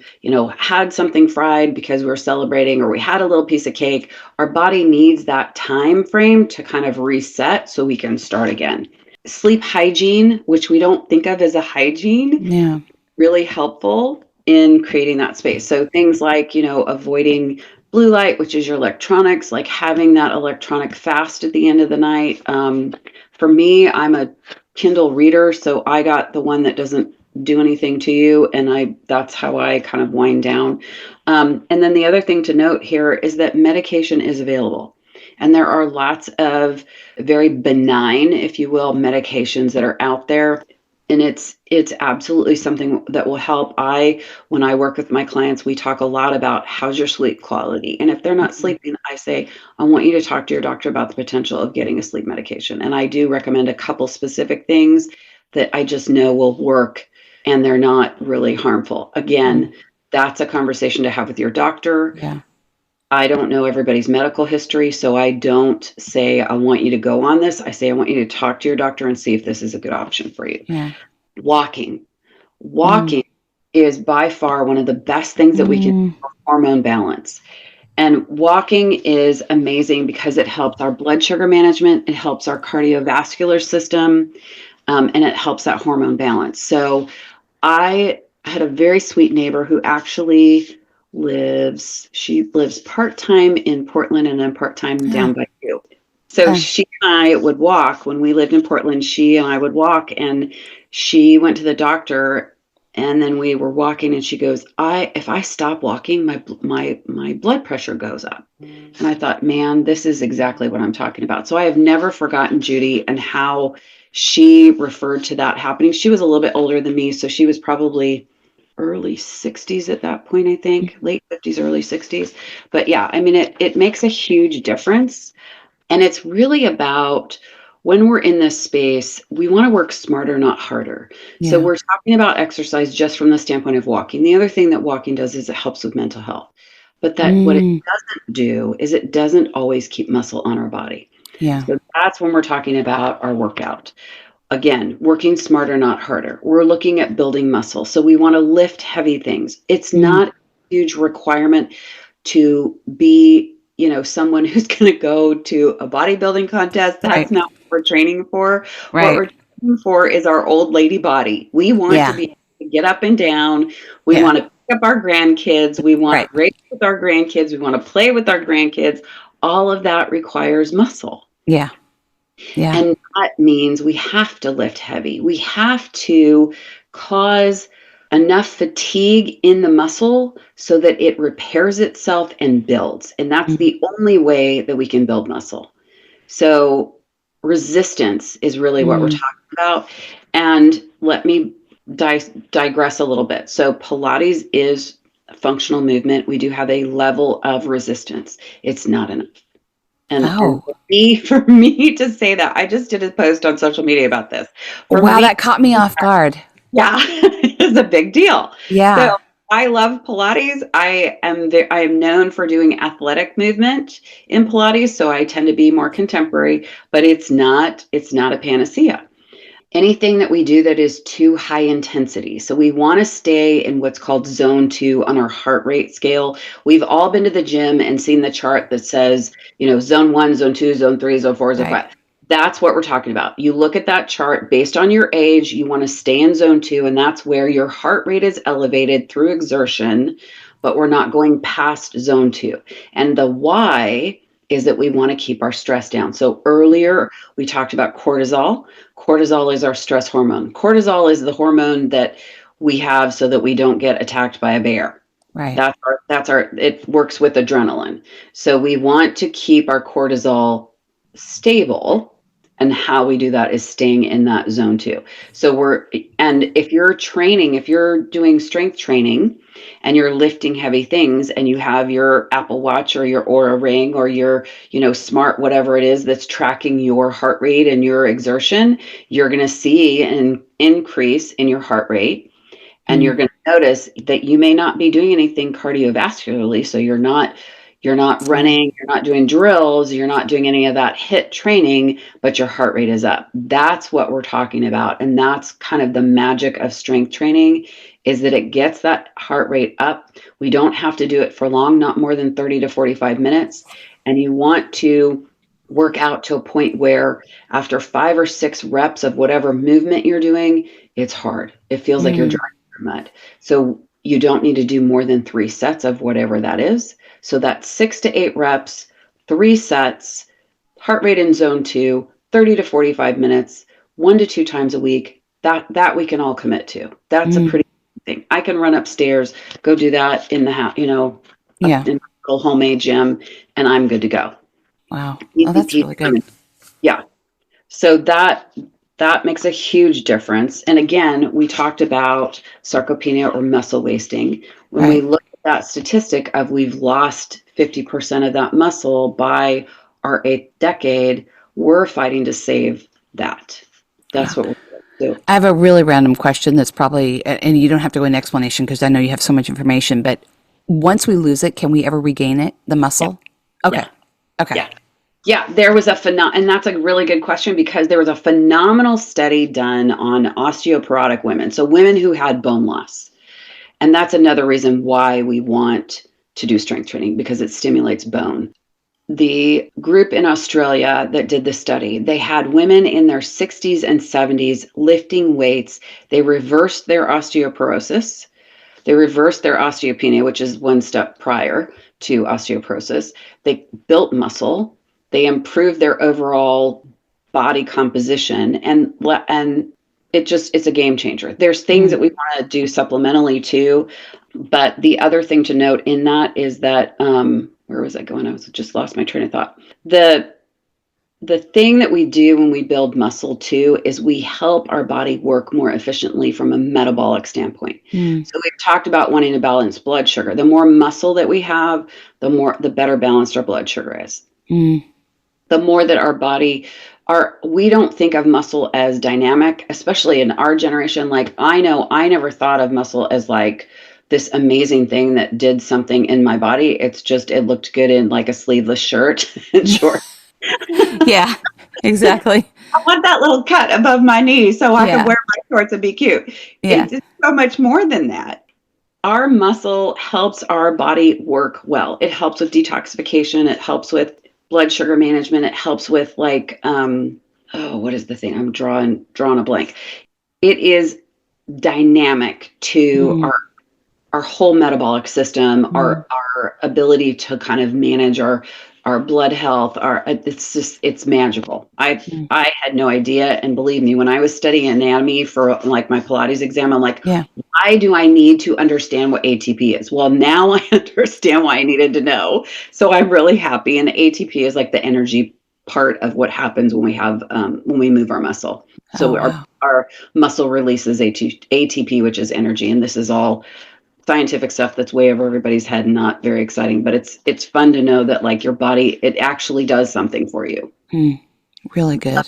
had something fried because we're celebrating, or we had a little piece of cake, our body needs that time frame to kind of reset so we can start again. Sleep hygiene, which we don't think of as a hygiene, Yeah. really helpful in creating that space. So things like, avoiding blue light, which is your electronics, like having that electronic fast at the end of the night. For me, I'm a Kindle reader, so I got the one that doesn't do anything to you, and that's how I kind of wind down. And then the other thing to note here is that medication is available. And there are lots of very benign, if you will, medications that are out there. And it's absolutely something that will help. When I work with my clients, we talk a lot about how's your sleep quality. And if they're not sleeping, I say, I want you to talk to your doctor about the potential of getting a sleep medication. And I do recommend a couple specific things that I just know will work and they're not really harmful. Again, that's a conversation to have with your doctor. Yeah. I don't know everybody's medical history, so I don't say, I want you to go on this. I say, I want you to talk to your doctor and see if this is a good option for you. Yeah. Walking. Walking is by far one of the best things that we can do for hormone balance. And walking is amazing because it helps our blood sugar management, it helps our cardiovascular system, and it helps that hormone balance. So I had a very sweet neighbor who actually she lives part-time in Portland and then part-time down by you. So she and I would walk when we lived in Portland. She and I would walk, and she went to the doctor, and then we were walking, and she goes, if I stop walking, my blood pressure goes up. And I thought, man, this is exactly what I'm talking about. So I have never forgotten Judy and how she referred to that happening. She was a little bit older than me, so she was probably early 60s at that point, I think, late 50s, early 60s. But yeah, I mean, it makes a huge difference. And it's really about when we're in this space, we want to work smarter, not harder. Yeah. So we're talking about exercise just from the standpoint of walking. The other thing that walking does is it helps with mental health. But what it doesn't do is it doesn't always keep muscle on our body. Yeah. So that's when we're talking about our workout. Again, working smarter, not harder. We're looking at building muscle. So we want to lift heavy things. It's not a huge requirement to be, someone who's going to go to a bodybuilding contest. That's not what we're training for. Right. What we're training for is our old lady body. We want to be able to get up and down. We want to pick up our grandkids. We want to race with our grandkids. We want to play with our grandkids. All of that requires muscle. Yeah. Yeah. And that means we have to lift heavy. We have to cause enough fatigue in the muscle so that it repairs itself and builds. And that's the only way that we can build muscle. So resistance is really what we're talking about. And let me digress a little bit. So Pilates is a functional movement. We do have a level of resistance. It's not enough. And for me to say that, I just did a post on social media about this. That caught me off guard. Yeah, it's a big deal. Yeah. So I love Pilates. I am known for doing athletic movement in Pilates, so I tend to be more contemporary, but it's not a panacea. Anything that we do that is too high intensity. So we want to stay in what's called zone 2 on our heart rate scale. We've all been to the gym and seen the chart that says, zone 1, zone 2, zone 3, zone 4, zone 5. That's what we're talking about. You look at that chart based on your age, you want to stay in zone 2, and that's where your heart rate is elevated through exertion, but we're not going past zone 2. And the why is that we want to keep our stress down. So earlier we talked about cortisol. Cortisol is our stress hormone. Cortisol is the hormone that we have so that we don't get attacked by a bear. Right. It works with adrenaline. So we want to keep our cortisol stable. And how we do that is staying in that zone 2. So if you're doing strength training and you're lifting heavy things and you have your Apple Watch or your Oura Ring or your, smart, whatever it is that's tracking your heart rate and your exertion, you're going to see an increase in your heart rate. And you're going to notice that you may not be doing anything cardiovascularly. So you're not running, you're not doing drills, you're not doing any of that HIIT training, but your heart rate is up. That's what we're talking about. And that's kind of the magic of strength training, is that it gets that heart rate up. We don't have to do it for long, not more than 30 to 45 minutes. And you want to work out to a point where after 5 or 6 reps of whatever movement you're doing, it's hard. It feels like you're driving through mud. So you don't need to do more than 3 sets of whatever that is. So that's 6 to 8 reps, 3 sets, heart rate in zone 2, 30 to 45 minutes, 1 to 2 times a week. That we can all commit to. That's a pretty thing. I can run upstairs, go do that in the house, in a little homemade gym, and I'm good to go. Wow. Oh, that's ECP really good. yeah. So that makes a huge difference. And again, we talked about sarcopenia or muscle wasting. When we Right. look at that statistic of we've lost 50% of that muscle by our 8th decade, we're fighting to save that. That's Wow. what we're doing. I have a really random question that's probably, and you don't have to go into explanation because I know you have so much information, but once we lose it, can we ever regain it, the Yeah. muscle? Okay. Yeah. Okay. Yeah. Yeah, there was and that's a really good question because there was a phenomenal study done on osteoporotic women. So women who had bone loss. And that's another reason why we want to do strength training because it stimulates bone. The group in Australia that did the study, they had women in their 60s and 70s lifting weights. They reversed their osteoporosis. They reversed their osteopenia, which is one step prior to osteoporosis. They built muscle. They improved their overall body composition, and it's a game changer. There's things Mm. that we want to do supplementally too, but the other thing to note in that is that where was I going? I was just lost my train of thought. The thing that we do when we build muscle too is we help our body work more efficiently from a metabolic standpoint. Mm. So we've talked about wanting to balance blood sugar. The more muscle that we have, the better balanced our blood sugar is. Mm. The more that our body we don't think of muscle as dynamic, especially in our generation. Like I know I never thought of muscle as like this amazing thing that did something in my body. It's just it looked good in like a sleeveless shirt and shorts. Yeah, exactly. I want that little cut above my knee so I can Yeah. wear my shorts and be cute. Yeah. It's so much more than that. Our muscle helps our body work well. It helps with detoxification. It helps with blood sugar management. It helps with what is the thing? I'm drawing a blank. It is dynamic to Mm. our whole metabolic system, Mm. our ability to kind of manage our blood health, it's magical. Mm. I had no idea, and believe me, when I was studying anatomy for like my Pilates exam, I'm like, Yeah. why do I need to understand what ATP is? Well, now I understand why I needed to know. So I'm really happy. And ATP is like the energy part of what happens when we move our muscle. Oh, So wow. our muscle releases ATP, which is energy, and this is all scientific stuff that's way over everybody's head and not very exciting, but it's fun to know that like your body, it actually does something for you. Mm. Really good.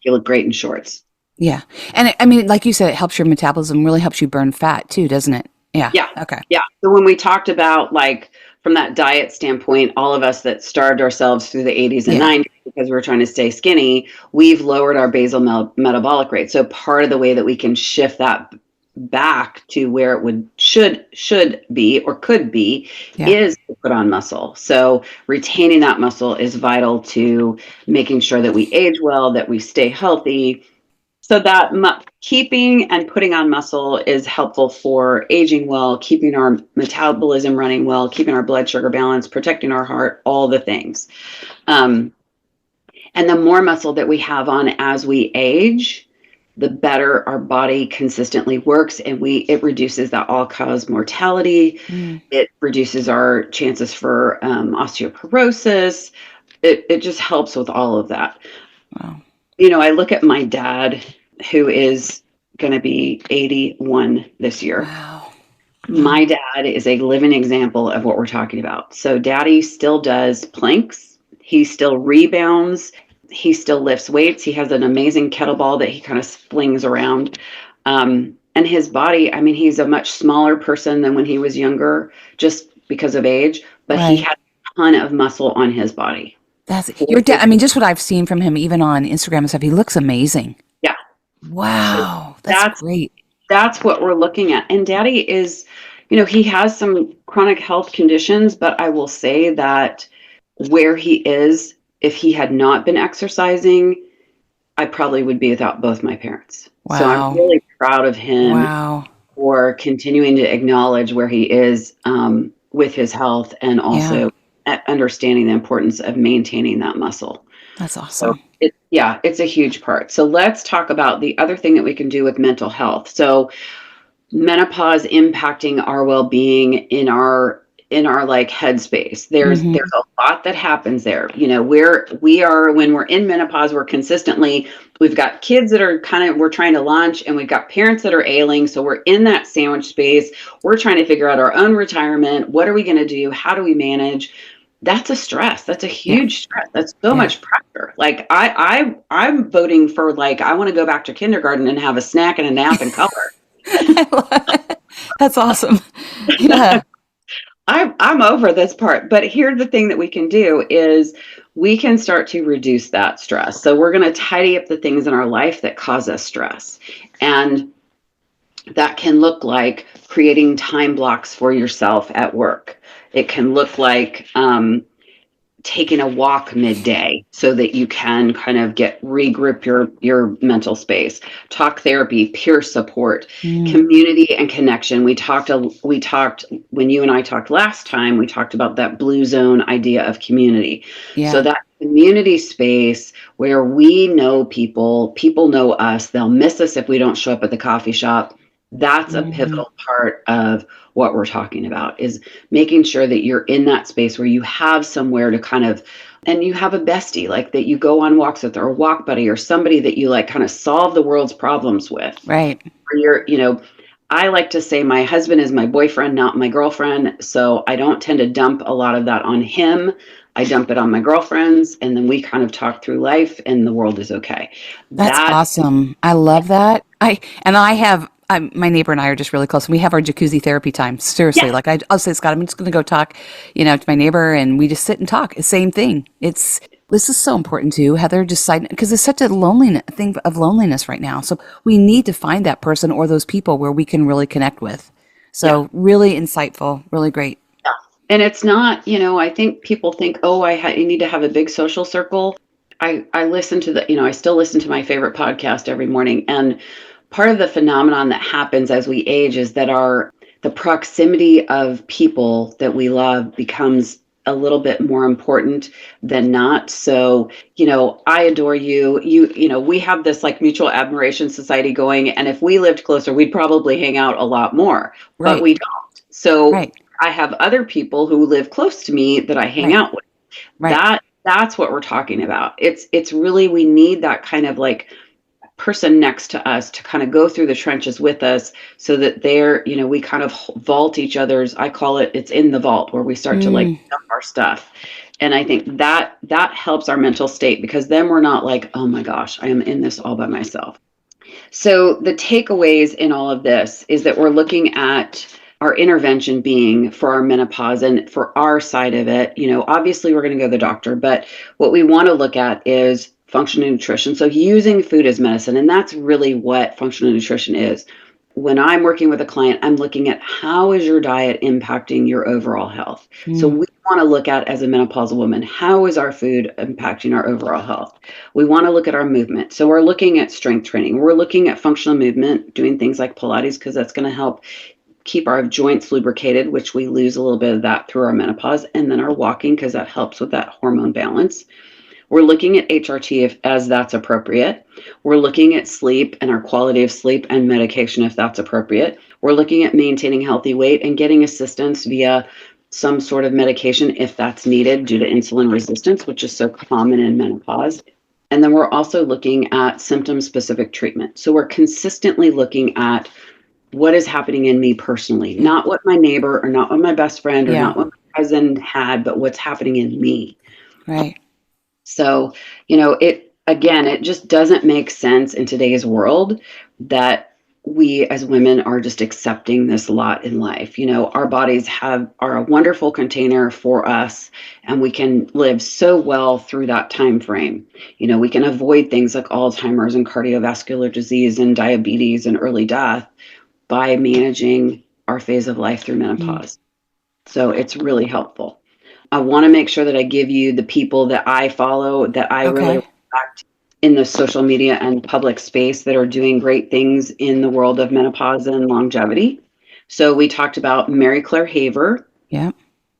You look great in shorts. Yeah. And I mean, like you said, it helps your metabolism, really helps you burn fat too, doesn't it? Yeah. Yeah. Okay. Yeah. So when we talked about like from that diet standpoint, all of us that starved ourselves through the 80s and Yeah. 90s because we were trying to stay skinny, we've lowered our basal metabolic rate. So part of the way that we can shift that back to where it should be or could be Yeah. is to put on muscle. So retaining that muscle is vital to making sure that we age well, that we stay healthy. So that keeping and putting on muscle is helpful for aging well, keeping our metabolism running well, keeping our blood sugar balanced, protecting our heart, all the things. Um, and the more muscle that we have on as we age, the better our body consistently works, and it reduces that all-cause mortality. Mm. It reduces our chances for osteoporosis. It just helps with all of that. Wow. You know, I look at my dad, who is going to be 81 this year. Wow. My dad is a living example of what we're talking about. So daddy still does planks. He still rebounds. He still lifts weights. He has an amazing kettlebell that he kind of flings around. And his body, I mean, he's a much smaller person than when he was younger, just because of age, but he Right. has a ton of muscle on his body. That's your dad. I mean, just what I've seen from him, even on Instagram and stuff, he looks amazing. Yeah. Wow. So That's great. that's what we're looking at. And daddy is, you know, he has some chronic health conditions, but I will say that where he is, if he had not been exercising, I probably would be without both my parents. So I'm Wow. really proud of him Wow. for continuing to acknowledge where he is with his health and also understanding the importance of maintaining that muscle. That's So awesome. it's a huge part. So let's talk about the other thing that we can do with mental health. So menopause impacting our well-being in our like headspace. There's Hmm. a lot that happens there. We are when we're in menopause, we've got kids that are we're trying to launch, and we've got parents that are ailing. So we're in that sandwich space. We're trying to figure out our own retirement. What are we going to do? How do we manage? That's a stress. That's a Yeah. huge stress. That's so Yeah. much pressure. Like I'm voting for, like, I want to go back to kindergarten and have a snack and a nap and color. That's awesome. Yeah. I'm over this part, but here's the thing that we can do is we can start to reduce that stress. So we're going to tidy up the things in our life that cause us stress. And that can look like creating time blocks for yourself at work. It can look like taking a walk midday so that you can kind of regroup your mental space. Talk therapy, peer support, Mm, community and connection. We talked when you and I talked last time, we talked about that blue zone idea of community. So yeah. that community space where we know people know us, they'll miss us if we don't show up at the coffee shop. That's a Hmm. pivotal part of what we're talking about, is making sure that you're in that space where you have somewhere to and you have a bestie, like, that you go on walks with, or a walk buddy, or somebody that you like kind of solve the world's problems with. Right. Or I like to say my husband is my boyfriend, not my girlfriend. So I don't tend to dump a lot of that on him. I dump it on my girlfriends, and then we kind of talk through life, and the world is okay. That's That, awesome. I love that. I have my neighbor and I are just really close. We have our jacuzzi therapy time. Seriously, yes, like I'll say, Scott, I'm just going to go talk, to my neighbor, and we just sit and talk. Same thing. This is so important too, Heather. Just side because it's such a loneliness thing of loneliness right now. So we need to find that person or those people where we can really connect with. yeah. So really insightful, really great. And it's not, I think people think, oh, you need to have a big social circle. I listen to I still listen to my favorite podcast every morning. And part of the phenomenon that happens as we age is that the proximity of people that we love becomes a little bit more important than not. So, I adore you. We have this like mutual admiration society going. And if we lived closer, we'd probably hang out a lot more, but Right. we don't. So Right. I have other people who live close to me that I hang Right. out with. Right. That's what we're talking about. It's really, we need that kind of like person next to us to kind of go through the trenches with us, so that we kind of vault each other's, I call it's in the vault, where we start to like Mm, dump our stuff. And I think that helps our mental state, because then we're not like, oh my gosh, I am in this all by myself. So the takeaways in all of this is that we're looking at our intervention being for our menopause, and for our side of it, obviously we're going to go to the doctor, but what we want to look at is functional nutrition. So using food as medicine, and that's really what functional nutrition is. When I'm working with a client, I'm looking at, how is your diet impacting your overall health? So mm, we want to look at, as a menopausal woman, how is our food impacting our overall health? We want to look at our movement. So we're looking at strength training. We're looking at functional movement, doing things like Pilates, because that's going to help keep our joints lubricated, which we lose a little bit of that through our menopause, and then our walking, because that helps with that hormone balance. We're looking at HRT as that's appropriate. We're looking at sleep and our quality of sleep and medication if that's appropriate. We're looking at maintaining healthy weight and getting assistance via some sort of medication if that's needed due to insulin resistance, which is so common in menopause. And then we're also looking at symptom-specific treatment. So we're consistently looking at what is happening in me personally, mm. not what my neighbor, or not what my best friend, or Yeah. not what my cousin had, but what's happening in me. Right. So, it just doesn't make sense in today's world that we as women are just accepting this lot in life. Our bodies are a wonderful container for us, and we can live so well through that time frame. We can avoid things like Alzheimer's and cardiovascular disease and diabetes and early death by managing our phase of life through Mm. menopause. So it's really helpful. I want to make sure that I give you the people that I follow, that I really Okay. respect in the social media and public space, that are doing great things in the world of menopause and longevity. So we talked about Mary Claire Haver. Yeah.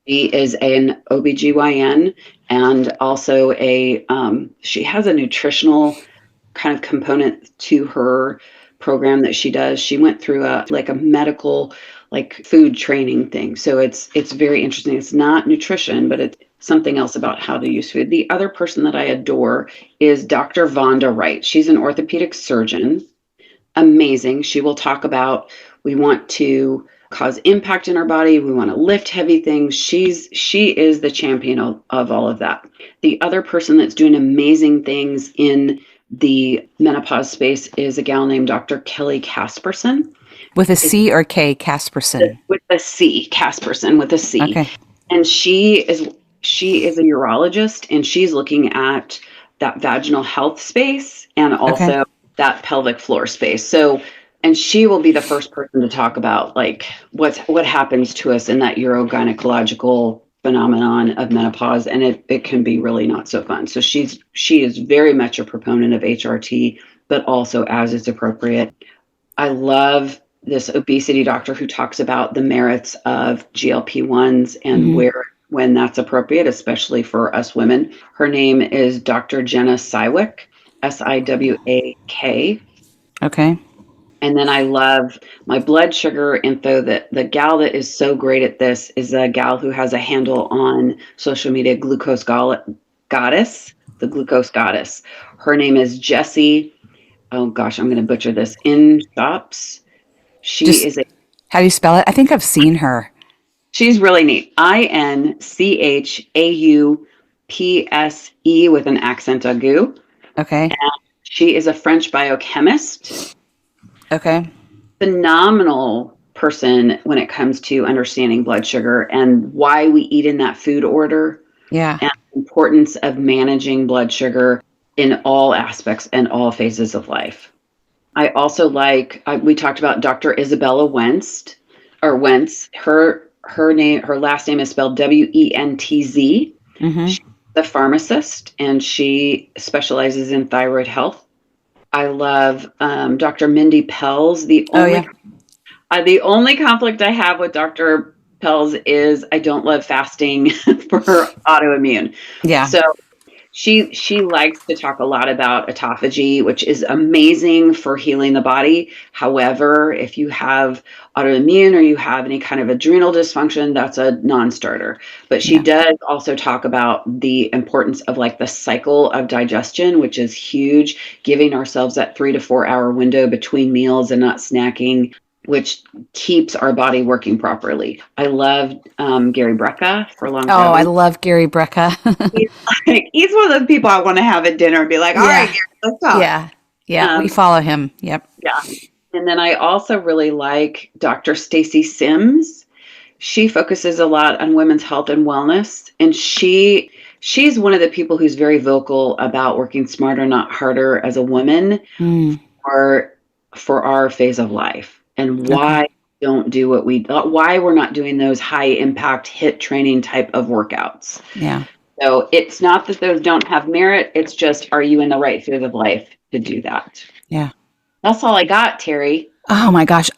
She is an OBGYN, and also she has a nutritional kind of component to her program that she does. She went through a medical food training thing. So it's very interesting. It's not nutrition, but it's something else about how to use food. The other person that I adore is Dr. Vonda Wright. She's an orthopedic surgeon. Amazing. She will talk about, we want to cause impact in our body. We want to lift heavy things. She is the champion of all of that. The other person that's doing amazing things in the menopause space is a gal named Dr. Kelly Casperson. With a C or K, Casperson? With a C, Casperson with a C. Okay. And she is a urologist, and she's looking at that vaginal health space and also that pelvic floor space. So, and she will be the first person to talk about what happens to us in that urogynecological phenomenon of menopause, and it can be really not so fun. So she is very much a proponent of HRT, but also as it's appropriate. I love this obesity doctor who talks about the merits of GLP-1s and when that's appropriate, especially for us women. Her name is Dr. Jenna Siwak, Siwak. Okay. And then I love my blood sugar info. That the gal that is so great at this is a gal who has a handle on social media, Glucose Goddess, the Glucose Goddess. Her name is Jessie. Oh gosh, I'm going to butcher this. In shops. How do you spell it? I think I've seen her. She's really neat. INCHAUPSE with an accent aigu. Okay. And she is a French biochemist. Okay. Phenomenal person when it comes to understanding blood sugar and why we eat in that food order. Yeah. And the importance of managing blood sugar in all aspects and all phases of life. I also we talked about Dr. Isabella Wentz. Her last name is spelled Wentz. She's a pharmacist, and she specializes in thyroid health. I love Dr. Mindy Pelz. The only conflict I have with Dr. Pelz is I don't love fasting for autoimmune. Yeah. So she likes to talk a lot about autophagy, which is amazing for healing the body. However, if you have autoimmune or you have any kind of adrenal dysfunction, that's a non-starter. But she does also talk about the importance of the cycle of digestion, which is huge, giving ourselves that 3 to 4 hour window between meals and not snacking, which keeps our body working properly. I love Gary Brecka for longevity. Oh, I love Gary Brecka. He's one of those people I want to have at dinner and be like, all right, Gary, let's talk. Yeah, we follow him. Yep. Yeah. And then I also really like Dr. Stacy Sims. She focuses a lot on women's health and wellness. And she's one of the people who's very vocal about working smarter, not harder as a woman for our phase of life. And why don't do why we're not doing those high impact HIIT training type of workouts. Yeah. So it's not that those don't have merit. It's just, are you in the right phase of life to do that? Yeah. That's all I got, Terry. Oh my gosh.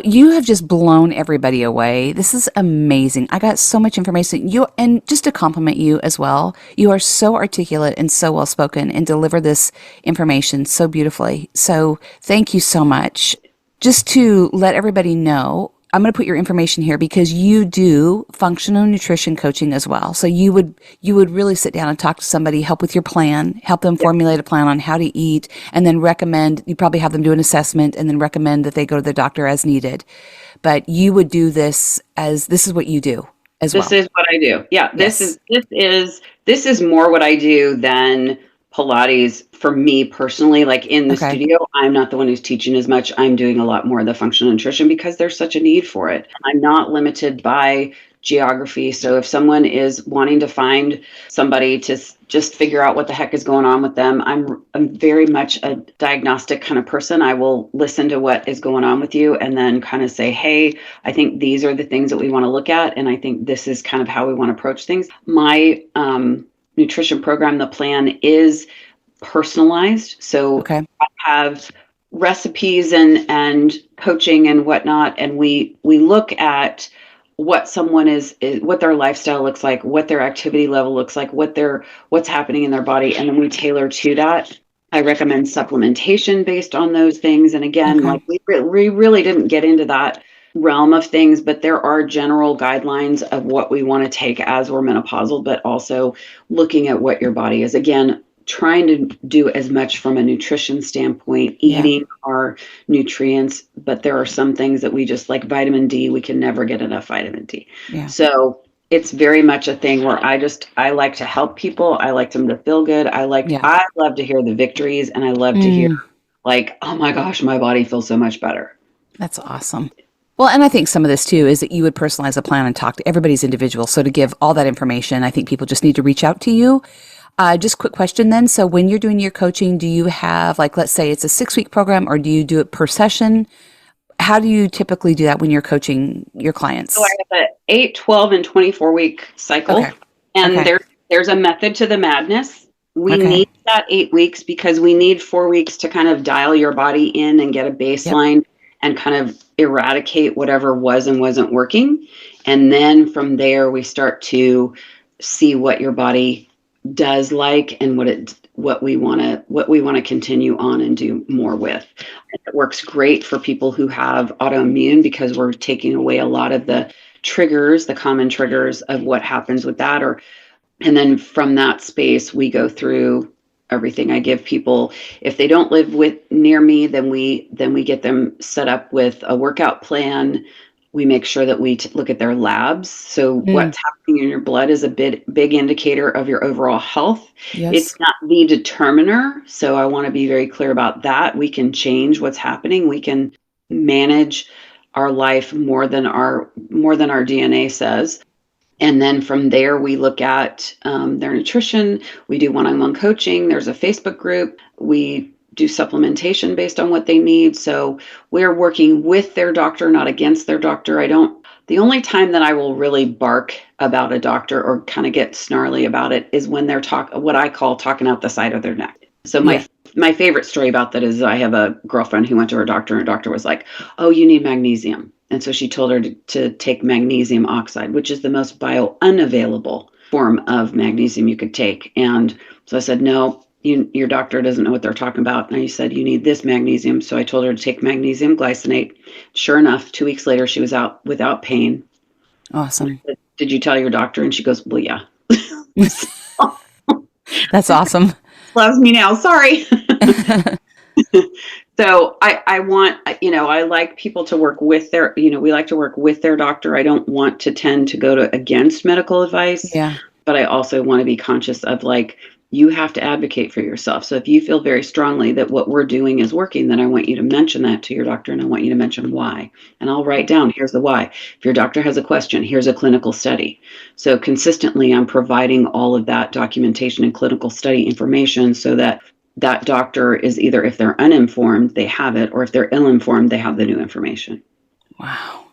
You have just blown everybody away. This is amazing. I got so much information. And just to compliment you as well, you are so articulate and so well spoken and deliver this information so beautifully. So thank you so much. Just to let everybody know, I'm going to put your information here because you do functional nutrition coaching as well. So you would really sit down and talk to somebody, help with your plan, help them formulate a plan on how to eat, and then recommend, you probably have them do an assessment and then recommend that they go to the doctor as needed. But you would do this this is what you do as well. This is what I do. Yeah. This is more what I do than Pilates for me personally. In the studio, I'm not the one who's teaching as much. I'm doing a lot more of the functional nutrition because there's such a need for it. I'm not limited by geography. So if someone is wanting to find somebody to just figure out what the heck is going on with them, I'm very much a diagnostic kind of person. I will listen to what is going on with you and then kind of say, hey, I think these are the things that we want to look at. And I think this is kind of how we want to approach things. My nutrition program, the plan is personalized. So I have recipes and coaching and whatnot. And we look at what someone is, what their lifestyle looks like, what their activity level looks like, what's happening in their body. And then we tailor to that. I recommend supplementation based on those things. And again, Okay. like we really didn't get into that realm of things, but there are general guidelines of what we want to take as we're menopausal, but also looking at what your body is. Again, trying to do as much from a nutrition standpoint, Yeah. eating our nutrients, but there are some things that we just like vitamin D, we can never get enough vitamin D. Yeah. So it's very much a thing where I like to help people. I like them to feel good. I love to hear the victories, and I love to hear like, oh my gosh, my body feels so much better. That's awesome. Well, and I think some of this too is that you would personalize a plan and talk to everybody's individual. So to give all that information, I think people just need to reach out to you. Just quick question then. So when you're doing your coaching, do you have, like, let's say it's a 6-week program, or do you do it per session? How do you typically do that when you're coaching your clients? So I have an 8, 12, and 24-week cycle. Okay. And Okay. there's a method to the madness. We Okay. need that 8 weeks because we need 4 weeks to kind of dial your body in and get a baseline and kind of eradicate whatever was and wasn't working. And then from there, we start to see what your body does like and what we want to continue on and do more with. It works great for people who have autoimmune because we're taking away a lot of the triggers, the common triggers of what happens with that. And then from that space, we go through everything. I give people, if they don't live near me, then we get them set up with a workout plan. We make sure that we look at their labs. So what's happening in your blood is a big indicator of your overall health. Yes. It's not the determiner. So I want to be very clear about that. We can change what's happening. We can manage our life more than our DNA says. And then from there, we look at their nutrition. We do one-on-one coaching. There's a Facebook group. We do supplementation based on what they need. So we're working with their doctor, not against their doctor. The only time that I will really bark about a doctor or kind of get snarly about it is when they're what I call talking out the side of their neck. So my favorite story about that is I have a girlfriend who went to her doctor, and her doctor was like, "Oh, you need magnesium." And so she told her to take magnesium oxide, which is the most unavailable form of magnesium you could take. And so I said, "No, your doctor doesn't know what they're talking about." And I said, "You need this magnesium." So I told her to take magnesium glycinate. Sure enough, 2 weeks later, she was out without pain. Awesome. Said, "Did you tell your doctor?" And she goes, "Well, yeah." That's awesome. Loves me now. Sorry. So I want, I like people to work with we like to work with their doctor. I don't want to tend to go against medical advice. Yeah. But I also want to be conscious of you have to advocate for yourself. So if you feel very strongly that what we're doing is working, then I want you to mention that to your doctor, and I want you to mention why. And I'll write down, here's the why. If your doctor has a question, here's a clinical study. So consistently, I'm providing all of that documentation and clinical study information so that doctor is either, if they're uninformed, they have it, or if they're ill-informed, they have the new information. Wow.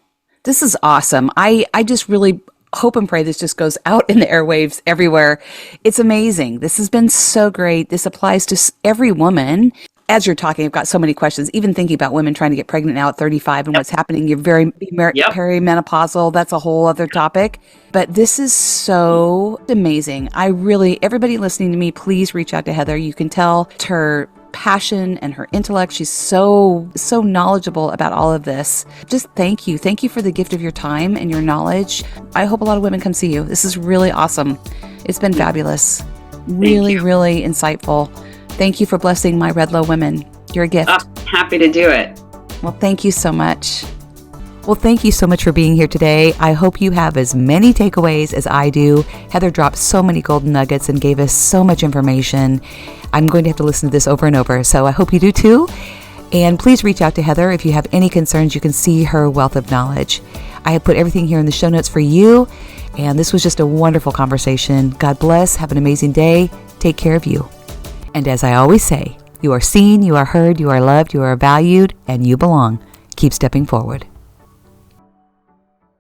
This is awesome. I just really hope and pray this just goes out in the airwaves everywhere. It's amazing. This has been so great. This applies to every woman. As you're talking, I've got so many questions, even thinking about women trying to get pregnant now at 35 and what's happening. You're very perimenopausal. That's a whole other topic. But this is so amazing. Everybody listening to me, please reach out to Heather. You can tell her passion and her intellect. She's so knowledgeable about all of this. Just thank you. Thank you for the gift of your time and your knowledge. I hope a lot of women come see you. This is really awesome. It's been fabulous. Really insightful. Thank you for blessing my Redlo women. You're a gift. Happy to do it. Well, thank you so much. Well, thank you so much for being here today. I hope you have as many takeaways as I do. Heather dropped so many golden nuggets and gave us so much information. I'm going to have to listen to this over and over, so I hope you do too. And please reach out to Heather if you have any concerns. You can see her wealth of knowledge. I have put everything here in the show notes for you, and this was just a wonderful conversation. God bless. Have an amazing day. Take care of you. And as I always say, you are seen, you are heard, you are loved, you are valued, and you belong. Keep stepping forward.